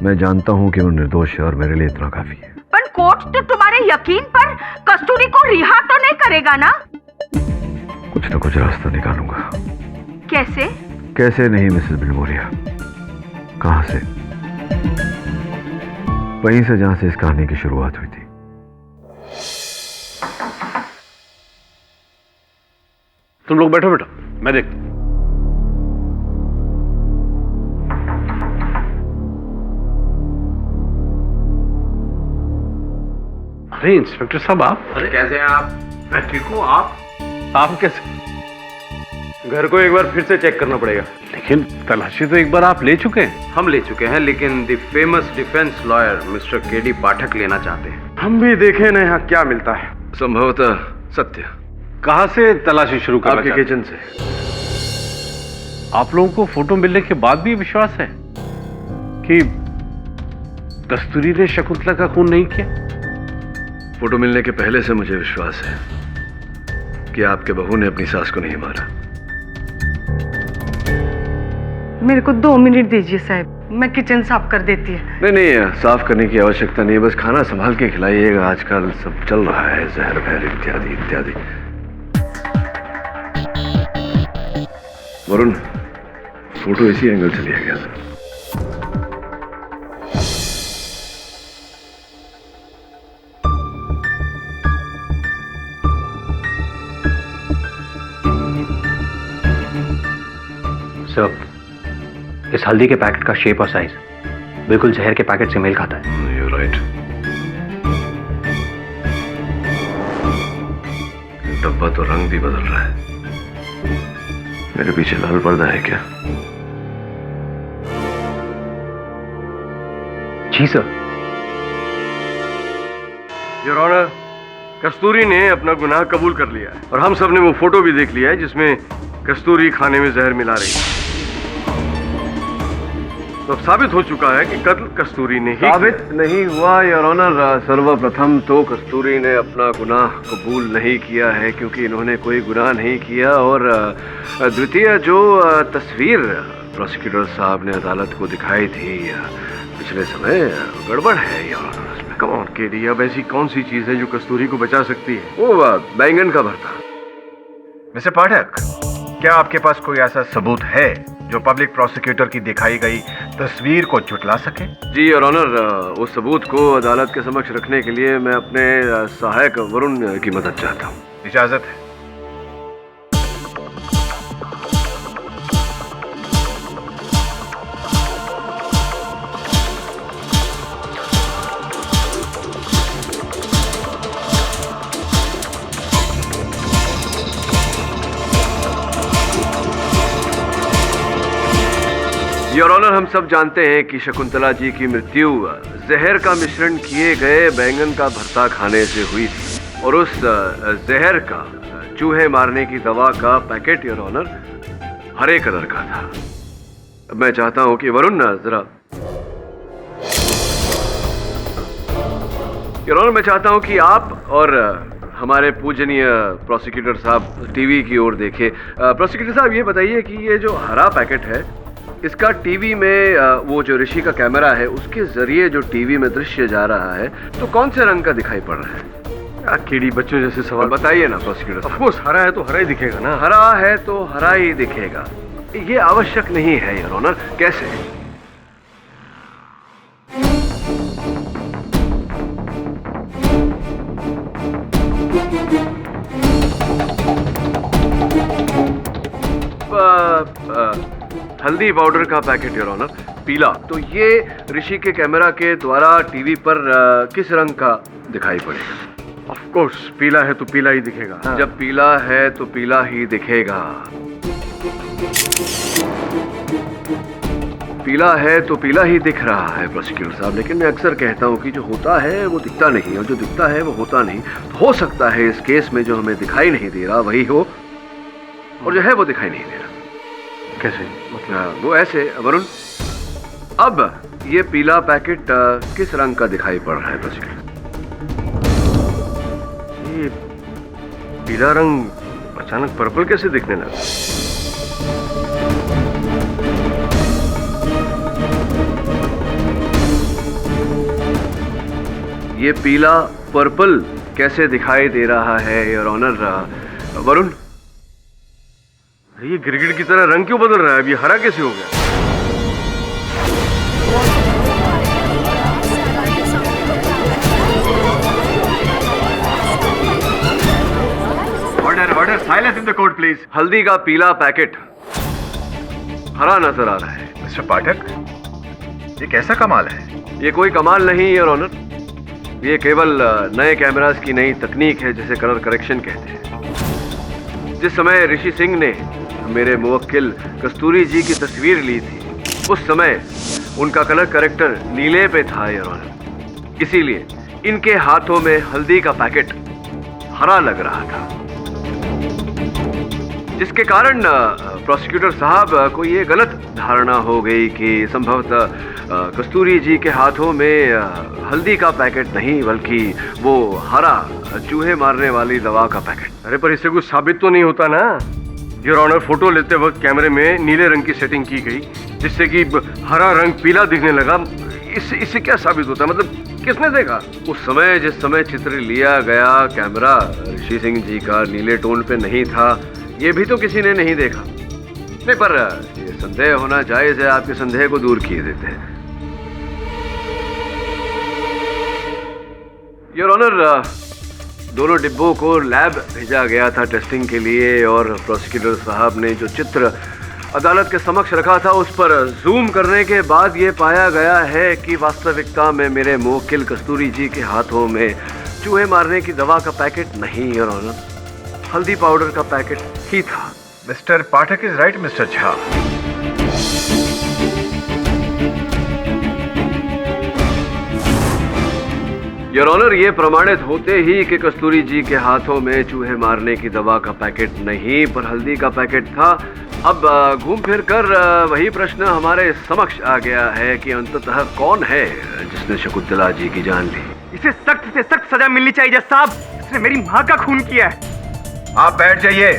मैं जानता हूं कि वो निर्दोष है और मेरे लिए इतना काफी है। पर कोर्ट तो तुम्हारे यकीन पर कस्तूरी को रिहा तो नहीं करेगा ना? कुछ ना कुछ रास्ता निकालूंगा। कैसे? कैसे नहीं मिसेस भिलमोरिया, कहां से? वहीं से जहां से इस कहानी की शुरुआत हुई थी। तुम लोग बैठो बेटा, मैं देखता हूं। अरे इंस्पेक्टर साहब, आप? अरे कैसे हैं आप? मैं ठीक हूं। आप कैसे? घर को एक बार फिर से चेक करना पड़ेगा। लेकिन तलाशी तो एक बार आप ले चुके हैं। हम ले चुके हैं, लेकिन the famous defence lawyer mister KD Pathak लेना चाहते हैं। हम भी देखें ना यहाँ क्या मिलता है। संभवतः सत्य। कहाँ से तलाशी शुरू करना आपके चाहते किचन से। हैं? आप लोगों को फोटो मिलने के बाद भी विश्वास है कि कस्तूरी ने शकुंतला का खून नहीं किया? फोटो मिलने के पहले से मुझे विश्वास है कि आपके बहू ने अपनी सास को नहीं मारा। मेरे को 2 मिनट दीजिए साहब, मैं किचन साफ कर देती है। नहीं, साफ करने की आवश्यकता नहीं है, बस खाना संभाल के खिलाइएगा। आजकल सब चल रहा है, जहर वहर इत्यादि इत्यादि। वरुण, फोटो इसी एंगल से लिया गया था। सर, इस हल्दी के पैकेट का शेप और साइज बिल्कुल जहर के पैकेट से मेल खाता है। You're right. डब्बा तो रंग भी बदल रहा है। मेरे पीछे लाल पर्दा है क्या? जी सर। योर ऑनर, कस्तूरी ने अपना गुनाह कबूल कर लिया है और हम सब ने वो फोटो भी देख लिया है जिसमें कस्तूरी खाने में जहर मिला रही है। तो अब साबित हो चुका है कि कत्ल कस्तूरी ने ही साबित नहीं हुआ योर ऑनर। सर्वप्रथम तो कस्तूरी ने अपना गुनाह कबूल नहीं किया है क्योंकि इन्होंने कोई गुनाह नहीं किया, और द्वितीय जो तस्वीर प्रोसिक्यूटर साहब ने अदालत को दिखाई थी पिछले समय, गड़बड़ है योर ऑनर उसमें। कम ऑन केडी, अब ऐसी कौन सी चीज है जो कस्तूरी को बचा सकती है? वो बैंगन का भरता। मिस्टर पाठक, क्या आपके पास कोई ऐसा सबूत है जो पब्लिक प्रोसिक्यूटर की दिखाई गई तस्वीर को झुटला सके? जी योर ऑनर, उस सबूत को अदालत के समक्ष रखने के लिए मैं अपने सहायक वरुण की मदद चाहता हूँ। इजाजत है। योर ऑनर, हम सब जानते हैं कि शकुंतला जी की मृत्यु जहर का मिश्रण किए गए बैंगन का भरता खाने से हुई थी, और उस जहर का चूहे मारने की दवा का पैकेट योर ऑनर हरे कलर का था। मैं चाहता हूं कि वरुण जरा, योर ऑनर, मैं चाहता हूं कि आप और हमारे पूजनीय प्रोसिक्यूटर साहब टीवी की ओर देखें। प्रोसिक्यूटर साहब, ये बताइए कि ये जो हरा पैकेट है, इसका टीवी में वो जो ऋषि का कैमरा है उसके जरिए जो टीवी में दृश्य जा रहा है, तो कौन से रंग का दिखाई पड़ रहा है? केडी, बच्चों जैसे सवाल बताइए ना प्रोसिक्यूटर साहब। ऑफ कोर्स, हरा है तो हरा ही दिखेगा ना। हरा है तो हरा ही दिखेगा, ये आवश्यक नहीं है योर ऑनर। कैसे? हल्दी पाउडर का पैकेट योर ऑनर, पीला। तो ये ऋषि के कैमरा के द्वारा टीवी पर किस रंग का दिखाई पड़ेगा? ऑफ कोर्स, पीला है तो पीला ही दिखेगा। हाँ। जब पीला है तो पीला ही दिखेगा। पीला है तो पीला ही दिख रहा है प्रोसिक्यूटर साहब, लेकिन मैं अक्सर कहता हूं कि जो होता है वो दिखता नहीं, और जो दिखता है वो होता नहीं। तो हो सकता है इस केस में जो हमें दिखाई नहीं दे रहा वही हो, और जो है वो दिखाई नहीं दे रहा। कैसे? मतलब वो ऐसे वरुण, अब ये पीला पैकेट किस रंग का दिखाई पड़ रहा है प्रोसिक्यूटर? ये पीला रंग अचानक पर्पल कैसे दिखने लगा? ये पीला पर्पल कैसे दिखाई दे रहा है योर ऑनर? वरुण, ये गिरगिट की तरह रंग क्यों बदल रहा है? अब ये हरा कैसे हो गया? Order, silence in the court please. हल्दी का पीला पैकेट हरा नजर आ रहा है। मिस्टर पाठक, ये कैसा कमाल है? ये कोई कमाल नहीं योर ऑनर, ये केवल नए कैमरास की नई तकनीक है जिसे कलर करेक्शन कहते हैं। जिस समय ऋषि सिंह ने मेरे मुवक्किल कस्तूरी जी की तस्वीर ली थी, उस समय उनका कलर करेक्टर नीले पे था योर ऑनर, इसीलिए इनके हाथों में हल्दी का पैकेट हरा लग रहा था, जिसके कारण प्रोसिक्यूटर साहब को ये गलत धारणा हो गई कि संभवतः कस्तूरी जी के हाथों में हल्दी का पैकेट नहीं बल्कि वो हरा चूहे मारने वाली दवा का पैकेट। अरे पर इससे कुछ साबित तो नहीं होता ना योर ऑनर। फोटो लेते वक्त कैमरे में नीले रंग की सेटिंग की गई जिससे कि हरा रंग पीला दिखने लगा। इससे क्या साबित होता? मतलब किसने देखा? उस समय जिस समय चित्र लिया गया कैमरा ऋषि सिंह जी का नीले टोन पे नहीं था, ये भी तो किसी ने नहीं देखा। नहीं, पर ये संदेह होना जायज है, आपके संदेह को दूर किए देते हैं योर ऑनर। दोनों डिब्बों को लैब भेजा गया था टेस्टिंग के लिए, और प्रोसिक्यूटर साहब ने जो चित्र अदालत के समक्ष रखा था उस पर जूम करने के बाद ये पाया गया है कि वास्तविकता में मेरे मुवक्किल कस्तूरी जी के हाथों में चूहे मारने की दवा का पैकेट नहीं योर ऑनर, हल्दी पाउडर का पैकेट ही था। Mister Pathak is right mister Jha. Your honour, ये प्रमाणित होते ही कि कस्तूरी जी के हाथों में चूहे मारने की दवा का पैकेट नहीं पर हल्दी का पैकेट था, अब घूम फिर कर वही प्रश्न हमारे समक्ष आ गया है कि अंततः कौन है जिसने शकुंतला जी की जान ली। इसे सख्त से सख्त सजा मिलनी चाहिए जज साहब, इसने मेरी माँ का खून किया है। आप बैठ जाइए।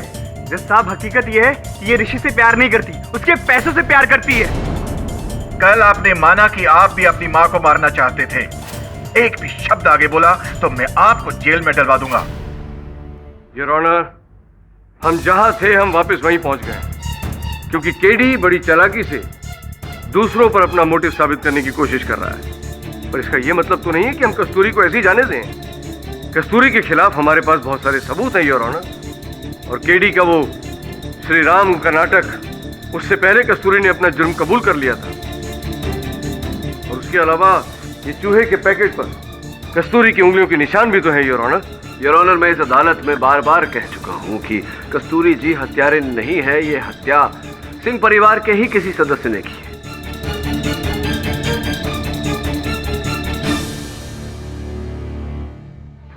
जज साहब, हकीकत ये है कि ये ऋषि से प्यार नहीं करती, उसके पैसों से प्यार करती है। कल आपने माना कि आप भी अपनी माँ को मारना चाहते थे। एक भी शब्द आगे बोला तो मैं आपको जेल में डलवा दूंगा। योर ऑनर, हम जहां थे हम वापस वहीं पहुंच गए, क्योंकि केडी बड़ी चालाकी से दूसरों पर अपना मोटिव साबित करने की कोशिश कर रहा है। पर इसका यह मतलब तो नहीं है कि हम कस्तूरी को ऐसे ही जाने दें। कस्तूरी के खिलाफ हमारे पास बहुत सारे सबूत हैं योर ऑनर, और केडी का वो श्री राम का नाटक, उससे पहले कस्तूरी ने अपना जुर्म कबूल कर लिया था। और उसके अलावा ये चूहे के पैकेट पर कस्तूरी की उंगलियों के निशान भी तो हैं योर ऑनर। योर ऑनर, मैं इस अदालत में बार बार कह चुका हूं कि कस्तूरी जी हत्यारे नहीं है, ये हत्या सिंह परिवार के ही किसी सदस्य ने की है।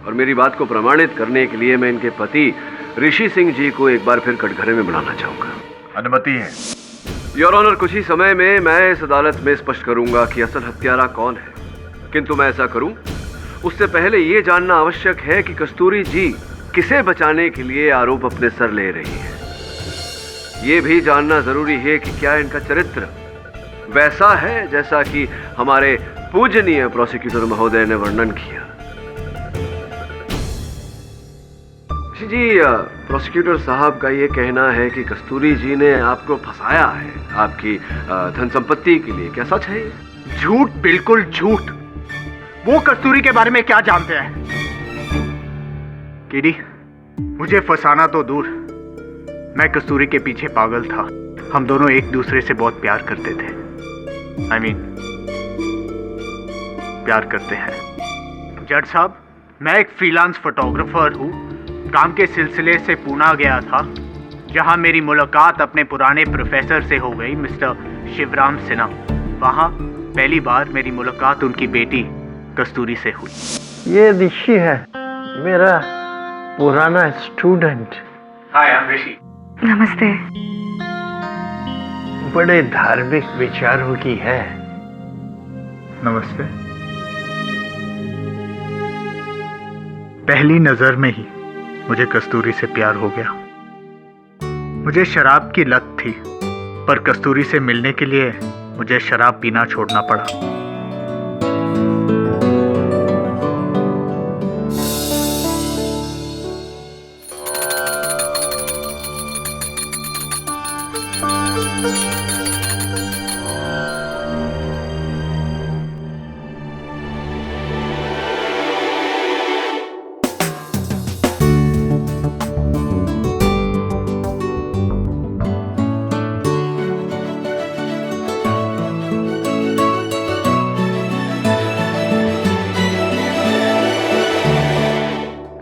और मेरी बात को प्रमाणित करने के लिए मैं इनके पति ऋषि सिंह जी को एक बार फिर कटघरे में बुलाना चाहूंगा। अनुमति है। योर ऑनर, कुछ ही समय में मैं इस अदालत में स्पष्ट करूंगा कि असल हत्यारा कौन है, किंतु मैं ऐसा करूं उससे पहले यह जानना आवश्यक है कि कस्तूरी जी किसे बचाने के लिए आरोप अपने सर ले रही है। यह भी जानना जरूरी है कि क्या इनका चरित्र वैसा है जैसा कि हमारे पूजनीय प्रोसिक्यूटर महोदय ने वर्णन किया। जी, प्रोसिक्यूटर साहब का यह कहना है कि कस्तूरी जी ने आपको फंसाया है आपकी धन संपत्ति के लिए, क्या सच है? झूठ, बिल्कुल झूठ। वो कस्तूरी के बारे में क्या जानते हैं? केडी, मुझे फंसाना तो दूर, मैं कस्तूरी के पीछे पागल था। हम दोनों एक दूसरे से बहुत प्यार करते थे। प्यार करते हैं। जज साहब, मैं एक फ्रीलांस फोटोग्राफर हूँ। काम के सिलसिले से पुणे गया था, जहाँ मेरी मुलाकात अपने पुराने प्रोफेसर से हो गई, मिस्टर शिवराम सिन्हा। वहाँ पहली बार मेरी मुलाकात उनकी बेटी कस्तूरी से हुई। ये ऋषि है, मेरा पुराना स्टूडेंट। हाय, आई एम ऋषि। नमस्ते। बड़े धार्मिक विचारों की है। नमस्ते। पहली नजर में ही मुझे कस्तूरी से प्यार हो गया। मुझे शराब की लत थी, पर कस्तूरी से मिलने के लिए मुझे शराब पीना छोड़ना पड़ा।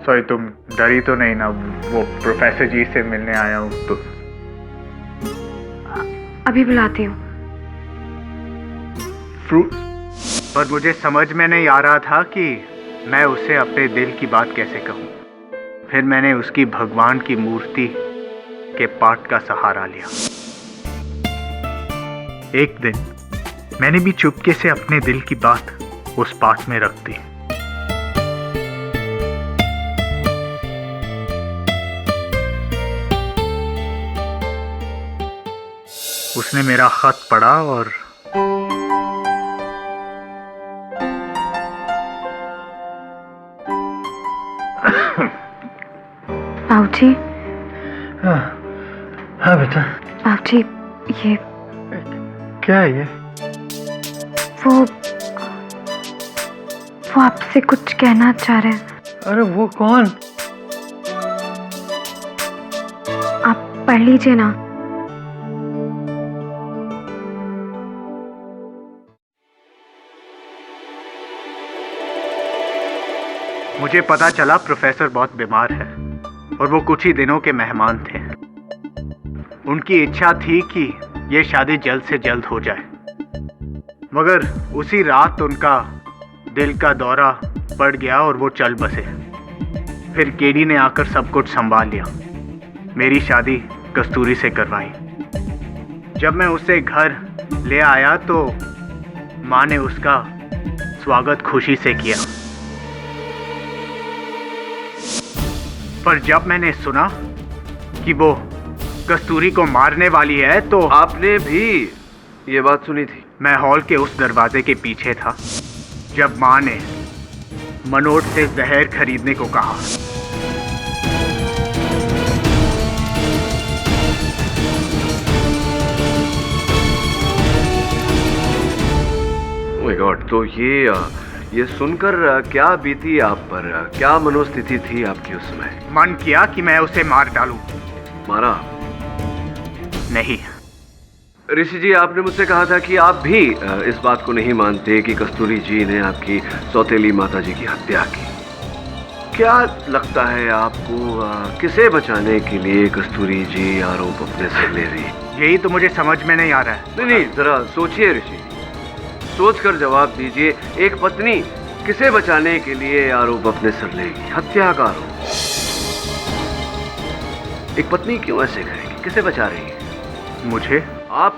सॉरी, तुम डरी तो नहीं ना? वो प्रोफेसर जी से मिलने आया हूँ तो। अभी बुलाती हूँ। फ्रूट। पर मुझे समझ में नहीं आ रहा था कि मैं उसे अपने दिल की बात कैसे कहूँ। फिर मैंने उसकी भगवान की मूर्ति के पाठ का सहारा लिया। एक दिन मैंने भी चुपके से अपने दिल की बात उस पाठ में रख दी। उसने मेरा खत पढ़ा और बाबूजी। हाँ बेटा। बाबूजी, ये क्या है ये? वो आपसे कुछ कहना चाह रहे हैं। अरे वो कौन? आप पढ़ लीजिए ना। मुझे पता चला प्रोफेसर बहुत बीमार है और वो कुछ ही दिनों के मेहमान थे। उनकी इच्छा थी कि ये शादी जल्द से जल्द हो जाए, मगर उसी रात उनका दिल का दौरा पड़ गया और वो चल बसे। फिर केडी ने आकर सब कुछ संभाल लिया, मेरी शादी कस्तूरी से करवाई। जब मैं उसे घर ले आया तो माँ ने उसका स्वागत खुशी से किया, पर जब मैंने सुना कि वो कस्तूरी को मारने वाली है तो आपने भी ये बात सुनी थी? मैं हॉल के उस दरवाजे के पीछे था जब माँ ने मनोज से जहर खरीदने को कहा। ओह माय गॉड, तो ये सुनकर क्या बीती आप पर, क्या मनोस्थिति थी आपकी उस समय? मन किया कि मैं उसे मार डालूं। मारा? नहीं। ऋषि जी, आपने मुझसे कहा था कि आप भी इस बात को नहीं मानते कि कस्तूरी जी ने आपकी सौतेली माता जी की हत्या की। क्या लगता है आपको, किसे बचाने के लिए कस्तूरी जी आरोप अपने सिर ले रही? यही तो मुझे समझ में नहीं आ रहा है। नहीं, जरा सोचिए ऋषि, सोचकर जवाब दीजिए। एक पत्नी किसे बचाने के लिए आरोप अपने सिर लेगी? हत्या का आरोप। एक पत्नी क्यों ऐसे करेगी? किसे बचा रही है? मुझे? आप?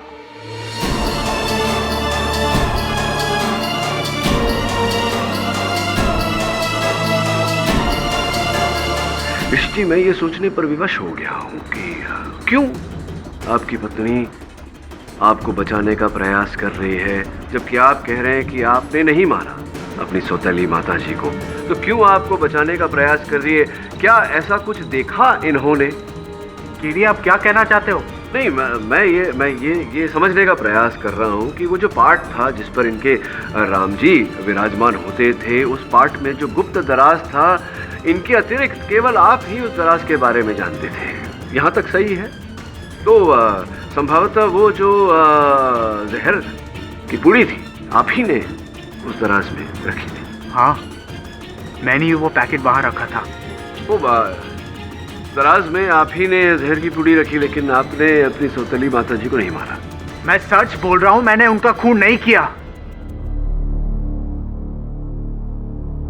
ऋषि, मैं ये सोचने पर विवश हो गया हूं कि क्यों आपकी पत्नी आपको बचाने का प्रयास कर रही है, जबकि आप कह रहे हैं कि आपने नहीं मारा अपनी सौतेली माता जी को। तो क्यों आपको बचाने का प्रयास कर रही है? क्या ऐसा कुछ देखा इन्होंने? कीड़ी, आप क्या कहना चाहते हो? नहीं, मैं ये समझने का प्रयास कर रहा हूँ कि वो जो पार्ट था जिस पर इनके राम जी विराजमान होते थे, उस पार्ट में जो गुप्त दराज था, इनके अतिरिक्त केवल आप ही उस दराज के बारे में जानते थे। यहाँ तक सही है? तो संभवतः वो जो जहर की पुड़ी थी, आप ही ने उस दराज में रखी थी। हाँ, मैंने ही वो पैकेट बाहर रखा था। वो दराज में आप ही ने जहर की पुड़ी रखी, लेकिन आपने अपनी सौतेली माता जी को नहीं मारा। मैं सच बोल रहा हूं, मैंने उनका खून नहीं किया।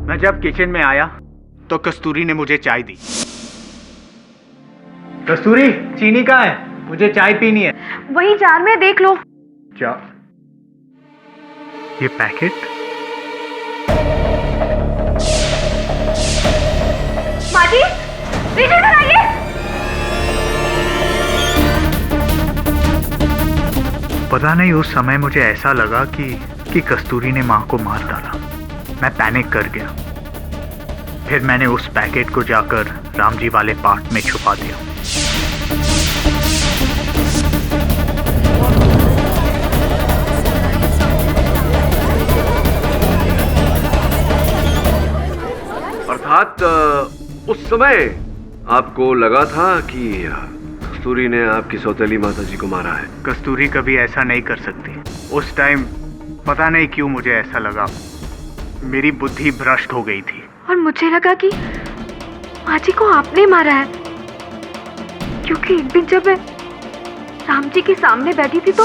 मैं जब किचन में आया तो कस्तूरी ने मुझे चाय दी। कस्तूरी, चीनी कहाँ है? मुझे चाय पीनी है। वही जार में, देख लो। क्या? ये पैकेट? माजी, इधर आइए। पता नहीं, उस समय मुझे ऐसा लगा कि कस्तूरी ने माँ को मार डाला। मैं पैनिक कर गया। फिर मैंने उस पैकेट को जाकर राम जी वाले पार्ट में छुपा दिया। अर्थात उस समय आपको लगा था कि कस्तूरी ने आपकी सौतेली माता जी को मारा है? कस्तूरी कभी ऐसा नहीं कर सकती। उस टाइम पता नहीं क्यों मुझे ऐसा लगा, मेरी बुद्धि भ्रष्ट हो गई थी। और मुझे लगा कि माँ जी को आपने मारा है, क्योंकि एक दिन जब मैं राम जी के सामने बैठी थी तो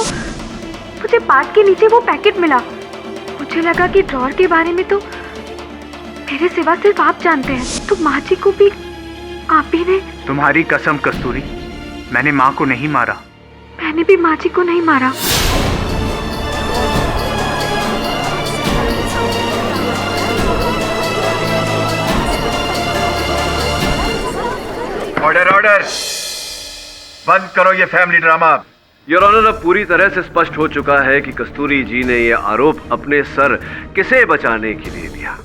मुझे पाट के नीचे वो पैकेट मिला। मुझे लगा कि ड्रॉर के बारे में तो मेरे सिवा सिर्फ आप जानते हैं, तो माँ जी को भी आप ही ने। तुम्हारी कसम कस्तूरी, मैंने माँ को नहीं मारा। मैंने भी माँ जी को नहीं मारा। ऑर्डर ऑर्डर, बंद करो ये फैमिली ड्रामा। योर ऑनर, अब पूरी तरह से स्पष्ट हो चुका है कि कस्तूरी जी ने यह आरोप अपने सर किसे बचाने के लिए लिया।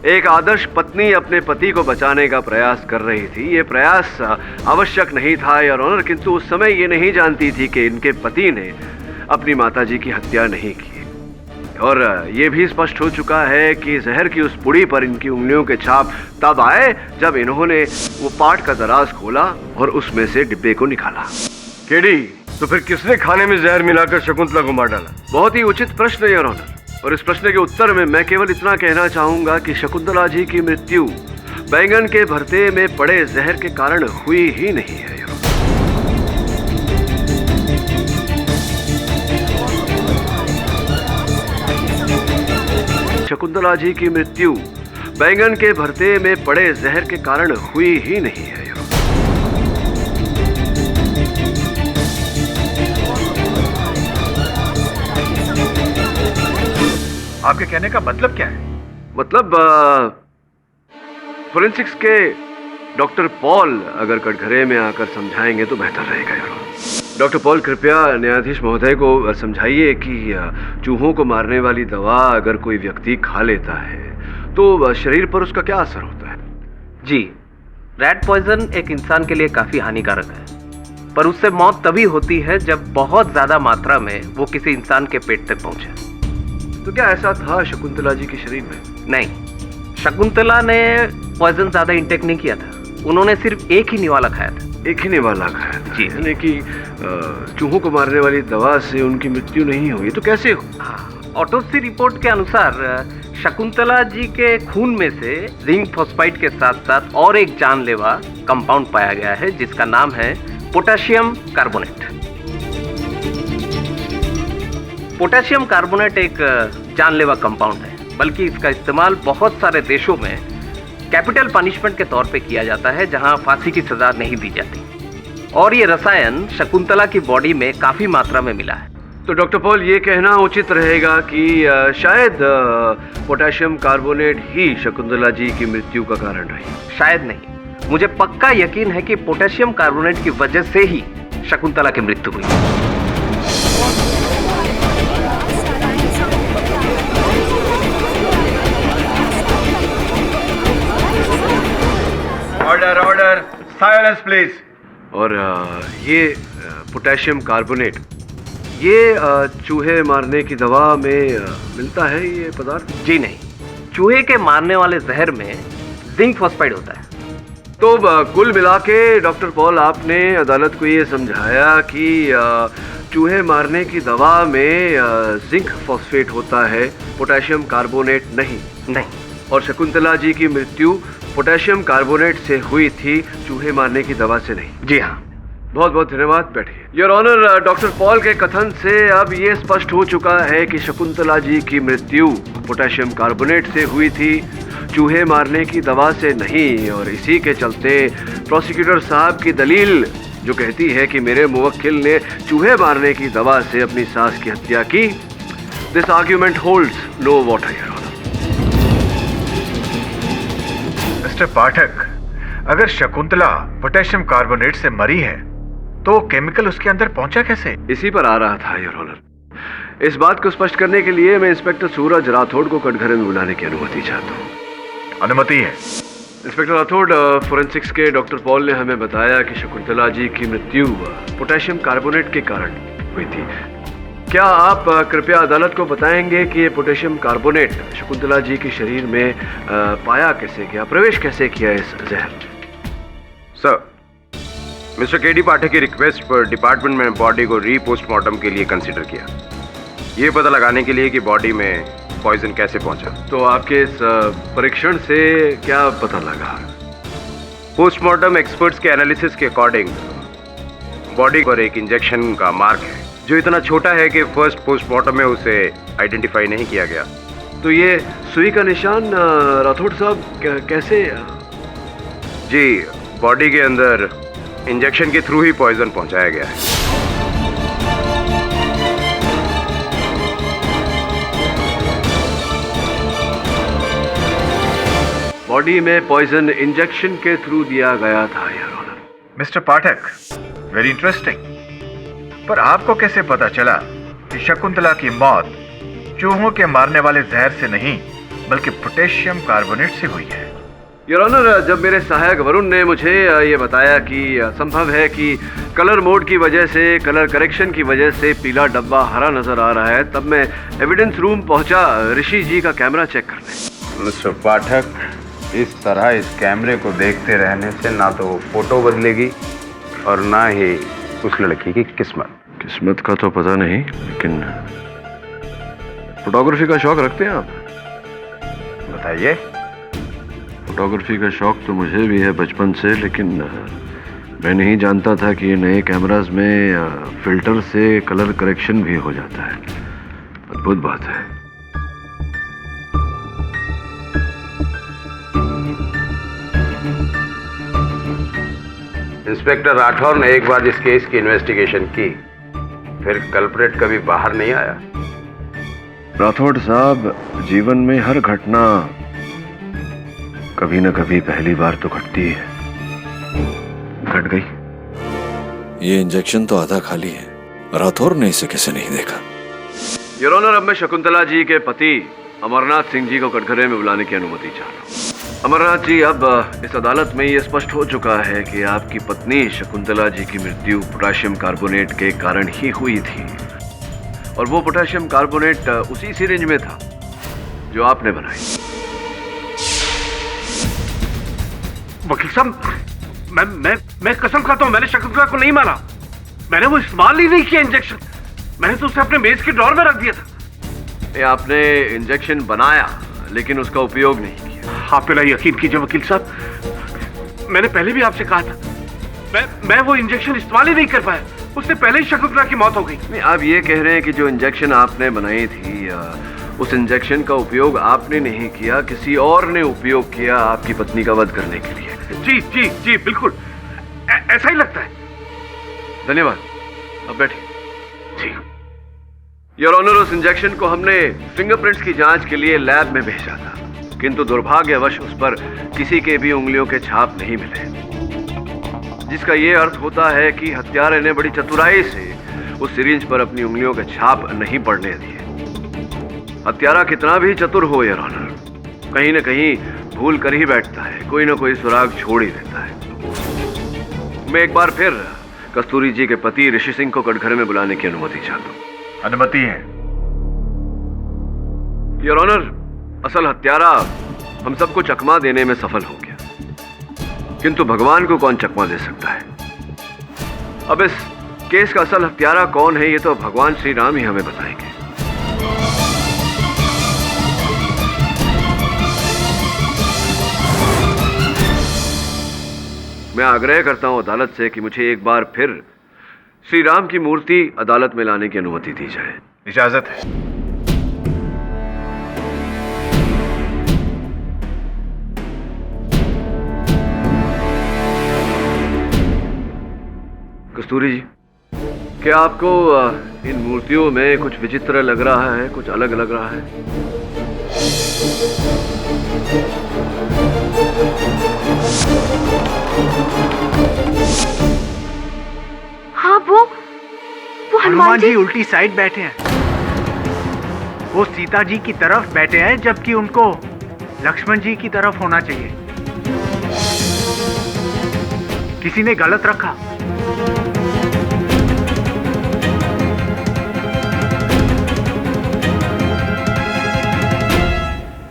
एक आदर्श पत्नी अपने पति को बचाने का प्रयास कर रही थी। ये प्रयास आवश्यक नहीं था योर ऑनर, किंतु उस समय ये नहीं जानती थी कि इनके पति ने अपनी माताजी की हत्या नहीं की। और ये भी स्पष्ट हो चुका है कि जहर की उस पुड़ी पर इनकी उंगलियों के छाप तब आए जब इन्होंने वो पाट का दराज खोला और उसमें से डिब्बे को निकाला। केडी, तो फिर किसने खाने में जहर मिलाकर शकुंतला को मार डाला? बहुत ही उचित प्रश्न योर ऑनर, और इस प्रश्न के उत्तर में मैं केवल इतना कहना चाहूंगा कि शकुंतला जी की मृत्यु बैंगन के भरते में पड़े जहर के कारण हुई ही नहीं है। शकुंतला जी की मृत्यु बैंगन के भरते में पड़े जहर के कारण हुई ही नहीं है। आपके कहने का मतलब क्या है? मतलब फोरेंसिक्स के डॉक्टर पॉल अगर कटघरे में आकर समझाएंगे तो बेहतर रहेगा यार। डॉक्टर पॉल, कृपया न्यायाधीश महोदय को समझाइए कि चूहों को मारने वाली दवा अगर कोई व्यक्ति खा लेता है तो शरीर पर उसका क्या असर होता है? जी, रैट पॉइजन एक इंसान के लिए काफी हानिकारक है, पर उससे मौत तभी होती है जब बहुत ज्यादा मात्रा में वो किसी इंसान के पेट तक पहुंचे। तो क्या ऐसा था शकुंतला जी के शरीर में? नहीं, शकुंतला ने पॉइजन ज्यादा इंटेक नहीं किया था। उन्होंने सिर्फ एक ही निवाला खाया था। एक ही निवाला खाया था जी, यानी कि चूहों को मारने वाली दवा से उनकी मृत्यु नहीं हुई। तो कैसे? हाँ, ऑटोप्सी रिपोर्ट के अनुसार शकुंतला जी के खून में से जिंक फॉस्फाइड के साथ साथ और एक जानलेवा कंपाउंड पाया गया है जिसका नाम है पोटेशियम कार्बोनेट। पोटेशियम कार्बोनेट एक जानलेवा कंपाउंड है, बल्कि इसका इस्तेमाल बहुत सारे देशों में कैपिटल पनिशमेंट के तौर पे किया जाता है जहां फांसी की सजा नहीं दी जाती। और ये रसायन शकुंतला की बॉडी में काफी मात्रा में मिला है। तो डॉक्टर पॉल, ये कहना उचित रहेगा कि शायद पोटेशियम कार्बोनेट ही शकुंतला जी की मृत्यु का कारण रही। शायद नहीं, मुझे पक्का यकीन है कि पोटेशियम कार्बोनेट की वजह से ही शकुंतला की मृत्यु हुई। Order order, silence please. और ये पोटेशियम कार्बोनेट ये चूहे मारने की दवा में मिलता है ये पदार्थ? जी नहीं, चूहे के मारने वाले जहर में जिंक फॉस्फाइड होता है। तो कुल मिला के डॉक्टर पॉल, आपने अदालत को ये समझाया कि चूहे मारने की दवा में जिंक फॉस्फेट होता है, पोटेशियम कार्बोनेट नहीं। नहीं, और शकुंतला जी की मृत्यु पोटेशियम कार्बोनेट से हुई थी, चूहे मारने की दवा से नहीं। जी हाँ। बहुत बहुत धन्यवाद, बैठिए। योर ऑनर, डॉक्टर पॉल के कथन से अब ये स्पष्ट हो चुका है कि शकुंतला जी की मृत्यु पोटेशियम कार्बोनेट से हुई थी, चूहे मारने की दवा से नहीं। और इसी के चलते प्रोसिक्यूटर साहब की दलील जो कहती है कि मेरे मुवक्किल ने चूहे मारने की दवा से अपनी सास की हत्या की, this argument holds no water, your honour. Mister Pathak, अगर शकुंतला पोटेशियम कार्बोनेट से मरी है तो केमिकल उसके अंदर पहुंचा कैसे? इसी पर आ रहा था योर ऑनर। इस बात को स्पष्ट करने के लिए मैं इंस्पेक्टर सूरज राठौड़ को कटघरे में बुलाने की अनुमति चाहता हूँ। अनुमति है। इंस्पेक्टर राठौड़, फोरेंसिक्स के डॉक्टर पॉल ने हमें बताया कि शकुंतला जी की मृत्यु पोटेशियम कार्बोनेट के कारण हुई थी। क्या आप कृपया अदालत को बताएंगे कि ये पोटेशियम कार्बोनेट शकुंतला जी के शरीर में पाया कैसे गया, प्रवेश कैसे किया इस जहर? सर, मिस्टर केडी पाठक की रिक्वेस्ट पर डिपार्टमेंट में बॉडी को रीपोस्टमार्टम के लिए कंसीडर किया, ये पता लगाने के लिए कि बॉडी में पॉइजन कैसे पहुंचा। तो आपके इस परीक्षण से क्या पता लगा? पोस्टमार्टम एक्सपर्ट्स के एनालिसिस के अकॉर्डिंग बॉडी पर एक इंजेक्शन का मार्क है जो इतना छोटा है कि फर्स्ट पोस्टमार्टम में उसे आइडेंटिफाई नहीं किया गया। तो ये सुई का निशान राठौड़ साहब कैसे? जी, बॉडी के अंदर इंजेक्शन के थ्रू ही पॉइजन पहुंचाया गया है। बॉडी में पॉइजन इंजेक्शन के थ्रू दिया गया था your honour. Mister Pathak, very interesting. पर आपको कैसे पता चला कि शकुंतला की मौत चूहों के मारने वाले जहर से नहीं बल्कि पोटेशियम कार्बोनेट से हुई है? योर ऑनर, जब मेरे सहायक वरुण ने मुझे ये बताया कि संभव है कि कलर मोड की वजह से, कलर करेक्शन की वजह से पीला डब्बा हरा नजर आ रहा है, तब मैं एविडेंस रूम पहुंचा ऋषि जी का कैमरा चेक करने। मिस्टर पाठक, इस तरह इस कैमरे को देखते रहने से ना तो फोटो बदलेगी और ना ही उस लड़की की किस्मत का तो पता नहीं, लेकिन फोटोग्राफी का शौक रखते हैं आप? बताइए। फोटोग्राफी का शौक तो मुझे भी है बचपन से, लेकिन मैं नहीं जानता था कि ये नए कैमरास में फिल्टर से कलर करेक्शन भी हो जाता है। अद्भुत बात है। इंस्पेक्टर राठौर ने एक बार इस केस की इन्वेस्टिगेशन की, फिर कल्प्रेट कभी बाहर नहीं आया। राठौड़ साहब, जीवन में हर घटना कभी न कभी पहली बार तो घटती है। घट गई। ये इंजेक्शन तो आधा खाली है, राठौर ने इसे कैसे नहीं देखा? योर ऑनर, अब मैं शकुंतला जी के पति अमरनाथ सिंह जी को कटघरे में बुलाने की अनुमति चाहता हूँ। अमरनाथ जी, अब इस अदालत में ये स्पष्ट हो चुका है कि आपकी पत्नी शकुंतला जी की मृत्यु पोटेशियम कार्बोनेट के कारण ही हुई थी, और वो पोटेशियम कार्बोनेट उसी सिरिंज में था जो आपने बनाई। वकील साहब, मैं कसम खाता हूं, मैंने शकुंतला को नहीं मारा। मैंने वो इस्तेमाल ही नहीं किया इंजेक्शन। मैंने तो उसे अपने मेज के ड्रॉर में रख दिया था। ये आपने इंजेक्शन बनाया लेकिन उसका उपयोग नहीं किया। आप पे यकीन कीजिए वकील साहब, मैंने पहले भी आपसे कहा था, मैं वो इंजेक्शन इस्तेमाल ही नहीं कर पाया। उससे पहले ही शकुंतला की मौत हो गई। नहीं, आप ये कह रहे हैं कि जो इंजेक्शन आपने बनाई थी, उस इंजेक्शन का उपयोग आपने नहीं किया, किसी और ने उपयोग किया आपकी पत्नी का वध करने के लिए। जी जी जी, बिल्कुल ऐसा ही लगता है। धन्यवाद, अब बैठिए। जी योर ऑनर, उस इंजेक्शन को हमने फिंगरप्रिंट्स की जांच के लिए लैब में भेजा था, किंतु दुर्भाग्यवश उस पर किसी के भी उंगलियों के छाप नहीं मिले, जिसका ये अर्थ होता है कि हत्यारे ने बड़ी चतुराई से उस सिरिंज पर अपनी उंगलियों के छाप नहीं पड़ने दिए। हत्यारा कितना भी चतुर हो योर ऑनर, कहीं न कहीं भूल कर ही बैठता है, कोई ना कोई सुराग छोड़ ही देता है। मैं एक बार फिर कस्तूरी जी के पति ऋषि सिंह को कटघरे में बुलाने की अनुमति चाहता हूँ। अनुमति है। योर ऑनर, असल हत्यारा हम सबको चकमा देने में सफल हो गया, किंतु भगवान को कौन चकमा दे सकता है? अब इस केस का असल हत्यारा कौन है, ये तो भगवान श्री राम ही हमें बताएंगे। मैं आग्रह करता हूं अदालत से कि मुझे एक बार फिर श्री राम की मूर्ति अदालत में लाने की अनुमति दी जाए। इजाजत है। कस्तूरी जी, क्या आपको इन मूर्तियों में कुछ विचित्र लग रहा है, कुछ अलग लग रहा है? हाँ, वो हनुमान जी उल्टी साइड बैठे हैं। वो सीता जी की तरफ बैठे हैं, जबकि उनको लक्ष्मण जी की तरफ होना चाहिए। किसी ने गलत रखा।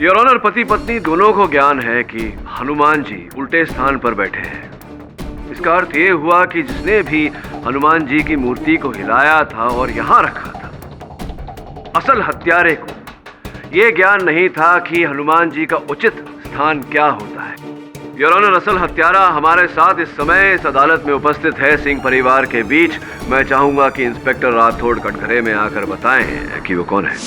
योर ऑनर, पति पत्नी दोनों को ज्ञान है कि हनुमान जी उल्टे स्थान पर बैठे हैं। इसका अर्थ ये हुआ कि जिसने भी हनुमान जी की मूर्ति को हिलाया था और यहां रखा था, असल हत्यारे को यह ज्ञान नहीं था कि हनुमान जी का उचित स्थान क्या होता है। योर ऑनर, असल हत्यारा हमारे साथ इस समय इस अदालत में उपस्थित है, सिंह परिवार के बीच। मैं चाहूंगा कि इंस्पेक्टर राठौड़ कटघरे में आकर बताएं कि वो कौन है।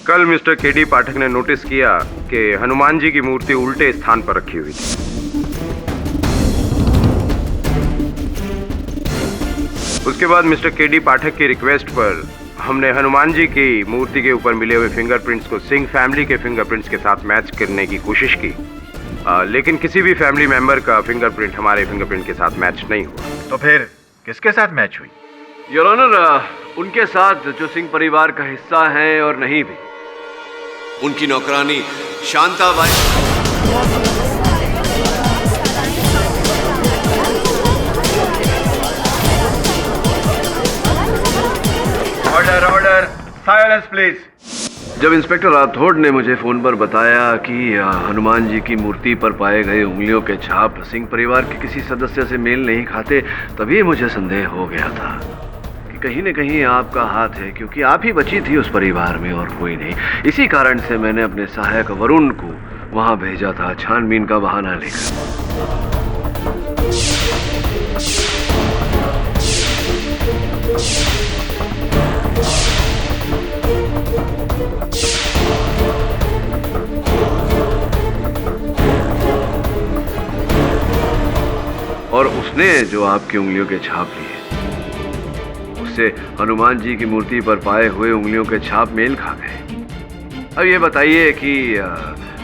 कल मिस्टर केडी पाठक ने नोटिस किया कि हनुमान जी की मूर्ति उल्टे स्थान पर रखी हुई थी। उसके बाद मिस्टर केडी पाठक की रिक्वेस्ट पर हमने हनुमान जी की मूर्ति के ऊपर मिले हुए फिंगरप्रिंट्स को सिंह फैमिली के फिंगरप्रिंट्स के साथ मैच करने की कोशिश की, लेकिन किसी भी फैमिली मेंबर का फिंगरप्रिंट हमारे फिंगरप्रिंट के साथ मैच नहीं हुआ। तो फिर किसके साथ मैच हुई? योर ऑनर, उनके साथ जो सिंह परिवार का हिस्सा है और नहीं भी। उनकी नौकरानी Shantabai. Order order, silence please. जब इंस्पेक्टर राठौड़ ने मुझे फोन पर बताया कि हनुमान जी की मूर्ति पर पाए गए उंगलियों के छाप सिंह परिवार के किसी सदस्य से मेल नहीं खाते, तभी मुझे संदेह हो गया था कि कहीं न कहीं आपका हाथ है, क्योंकि आप ही बची थी उस परिवार में और कोई नहीं। इसी कारण से मैंने अपने सहायक वरुण को वहां भेजा था छानबीन का बहाना लेकर। और उसने जो आपकी उंगलियों के छाप लिए उससे हनुमान जी की मूर्ति पर पाए हुए उंगलियों के छाप मेल खा गए। अब ये बताइए कि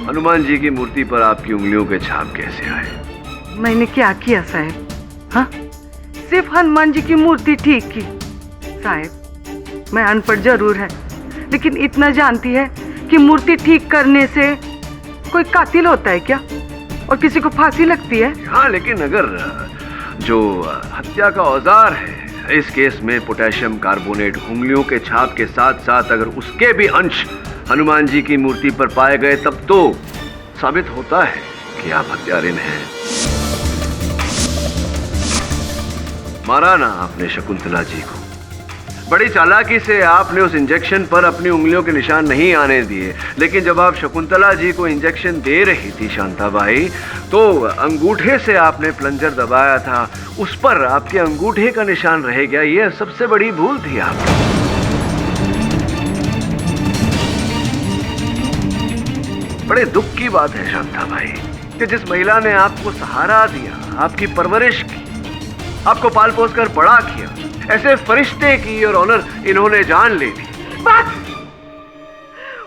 हनुमान जी की मूर्ति पर आपकी उंगलियों के छाप कैसे आए? मैंने क्या किया साहब? हाँ, सिर्फ हनुमान जी की मूर्ति ठीक की। साहब, मैं अनपढ़ जरूर है, लेकिन इतना जानती है कि मूर्ति ठीक करने से कोई कातिल होता है क्या, और किसी को फांसी लगती है? हाँ, लेकिन अगर जो हत्या का औजार है, इस केस में पोटेशियम कार्बोनेट उंगलियों के छाप के साथ साथ अगर उसके भी अंश हनुमान जी की मूर्ति पर पाए गए, तब तो साबित होता है कि आप हत्यारिन हैं। मारा ना आपने शकुंतला जी को, बड़ी चालाकी से आपने उस इंजेक्शन पर अपनी उंगलियों के निशान नहीं आने दिए, लेकिन जब आप शकुंतला जी को इंजेक्शन दे रही थी शांताबाई, तो अंगूठे से आपने प्लंजर दबाया था, उस पर आपके अंगूठे का निशान रह गया। यह सबसे बड़ी भूल थी आपकी। बड़े दुख की बात है शांताबाई कि जिस महिला ने आपको सहारा दिया, आपकी परवरिश की, आपको पाल पोस कर बड़ा किया, ऐसे फरिश्ते की और ऑनर इन्होंने जान ले ली। बस,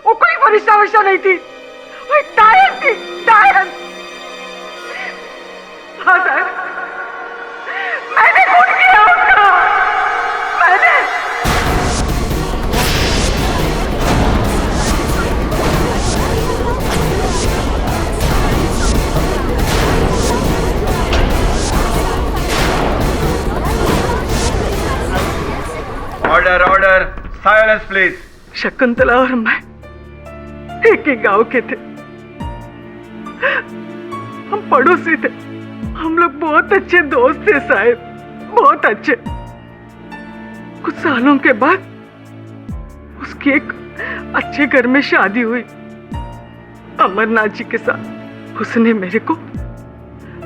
वो कोई फरिश्ता वरिश्ता नहीं थी, वो एक डायन थी, डायन। हाँ साहब, मैंने खून किया उसका, मैंने। Order order, silence please. Shakuntala और मैं एक ही गांव के थे, हम पड़ोसी थे, हम लोग बहुत अच्छे दोस्त थे साहब, बहुत अच्छे। कुछ सालों के बाद उसकी एक अच्छे घर में शादी हुई अमरनाथ जी के साथ। उसने मेरे को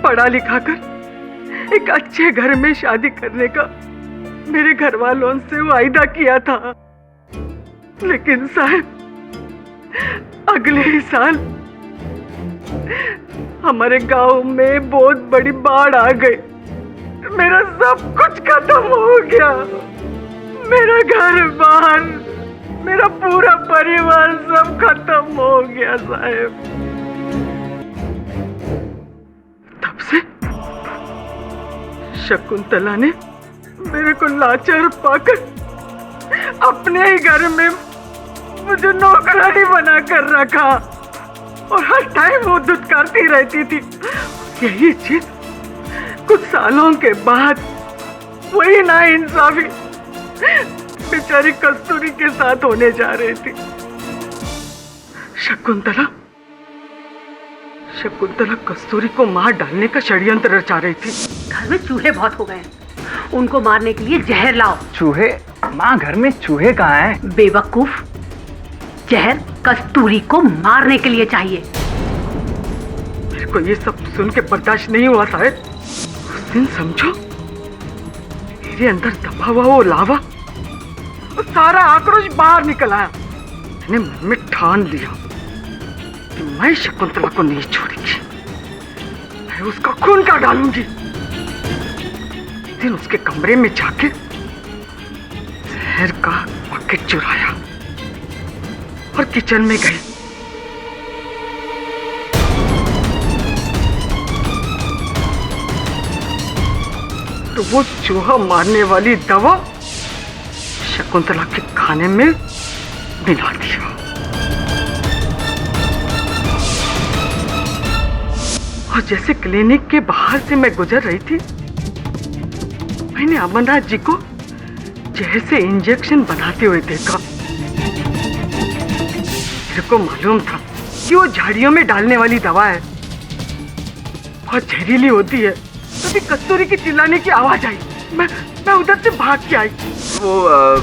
पढ़ा लिखा कर एक अच्छे घर में शादी करने का मेरे घर वालों से वायदा किया था, लेकिन साहब अगले ही साल हमारे गांव में बहुत बड़ी बाढ़ आ गई, मेरा सब कुछ खत्म हो गया, मेरा घर बार, मेरा पूरा परिवार सब खत्म हो गया साहब। तब से शकुंतला ने मेरे को लाचार पाकर अपने ही घर में मुझे नौकरानी बना कर रखा, और हर टाइम वो दुत्कारती रहती थी। यही चीज कुछ सालों के बाद वही नाइंसाफी बेचारी कस्तूरी के साथ होने जा रही थी। शकुंतला कस्तूरी को मार डालने का षड्यंत्र रचा रही थी। घर में चूहे बहुत हो गए हैं, उनको मारने के लिए जहर लाओ। चूहे? माँ, घर में चूहे कहाँ हैं? बेवकूफ, जहर कस्तूरी को मारने के लिए चाहिए। मेरे को ये सब सुन के बर्दाश्त नहीं हुआ साहब। उस दिन समझो मेरे अंदर दबा हुआ वो लावा, वो सारा आक्रोश बाहर निकल आया। मैंने मन में ठान लिया कि मैं शकुंतला को नहीं छोड़ूंगी, मैं उसका खून का डालूंगी। दिन उसके कमरे में जाके जहर का पैकेट चुराया और किचन में गई। तो वो चूहा मारने वाली दवा शकुंतला के खाने में मिला दिया। और जैसे क्लिनिक के बाहर से मैं गुजर रही थी, मैंने अमरनाथ जी को जहर से इंजेक्शन बनाते हुए देखा। मेरे को मालूम था कि वो झाड़ियों में डालने वाली दवा है, बहुत जहरीली होती है। तभी कस्तूरी की चिल्लाने की आवाज आई, मैं उधर से भाग के आई। वो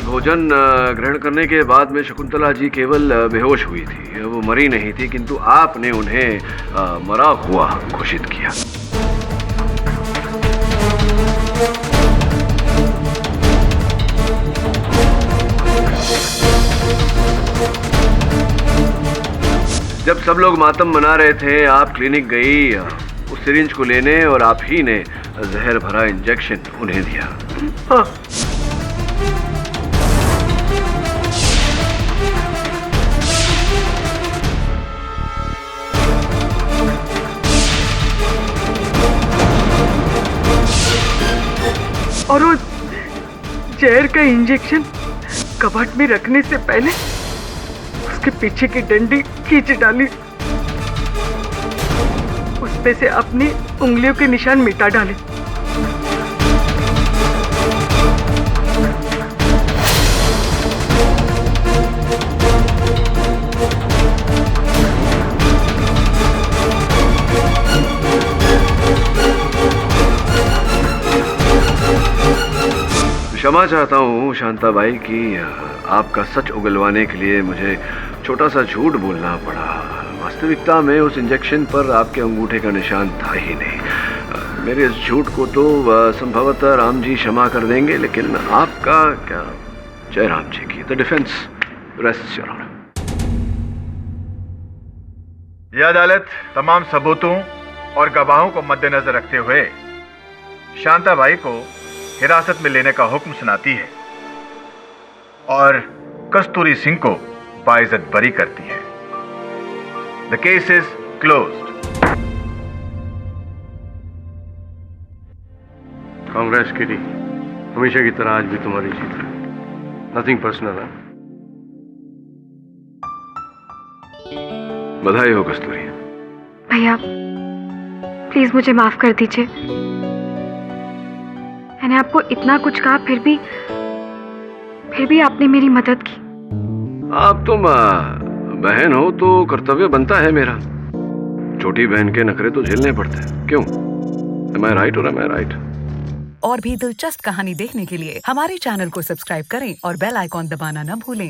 भोजन ग्रहण करने के बाद में शकुंतला जी केवल बेहोश हुई थी, वो मरी नहीं थी, किंतु आपने उन्हें मरा हुआ घोषित किया। जब सब लोग मातम मना रहे थे, आप क्लिनिक गई, उस सिरिंज को लेने और आप ही ने जहर भरा इंजेक्शन उन्हें दिया। हाँ। और वो जहर का इंजेक्शन कबाट में रखने से पहले उसके पीछे की डंडी खींच डाली, उसपे से अपनी उंगलियों के निशान मिटा डाले। क्षमा चाहता हूँ शांताबाई कि आपका सच उगलवाने के लिए मुझे छोटा सा झूठ बोलना पड़ा। वास्तविकता में उस इंजेक्शन पर आपके अंगूठे का निशान था ही नहीं। मेरे इस झूठ को तो संभवतः राम जी क्षमा कर देंगे, लेकिन आपका क्या? जय राम जी की। The defence rests your honour. यह अदालत तमाम सबूतों और गवाहों को मद्देनजर रखते हुए शांताबाई को हिरासत में लेने का हुक्म सुनाती है और कस्तूरी सिंह को बाइज्जत बरी करती है। The case is closed. Congress किडी, हमेशा की तरह आज भी तुम्हारी जीत है। नथिंग पर्सनल है। बधाई हो कस्तूरी। भैया प्लीज मुझे माफ कर दीजिए। मैंने आपको इतना कुछ कहा, फिर भी आपने मेरी मदद की। आप तुम बहन हो तो कर्तव्य बनता है मेरा। छोटी बहन के नखरे तो झेलने पड़ते हैं, क्यों? Am I right or am I right? और भी दिलचस्प कहानी देखने के लिए हमारे चैनल को सब्सक्राइब करें और बेल आइकॉन दबाना न भूलें।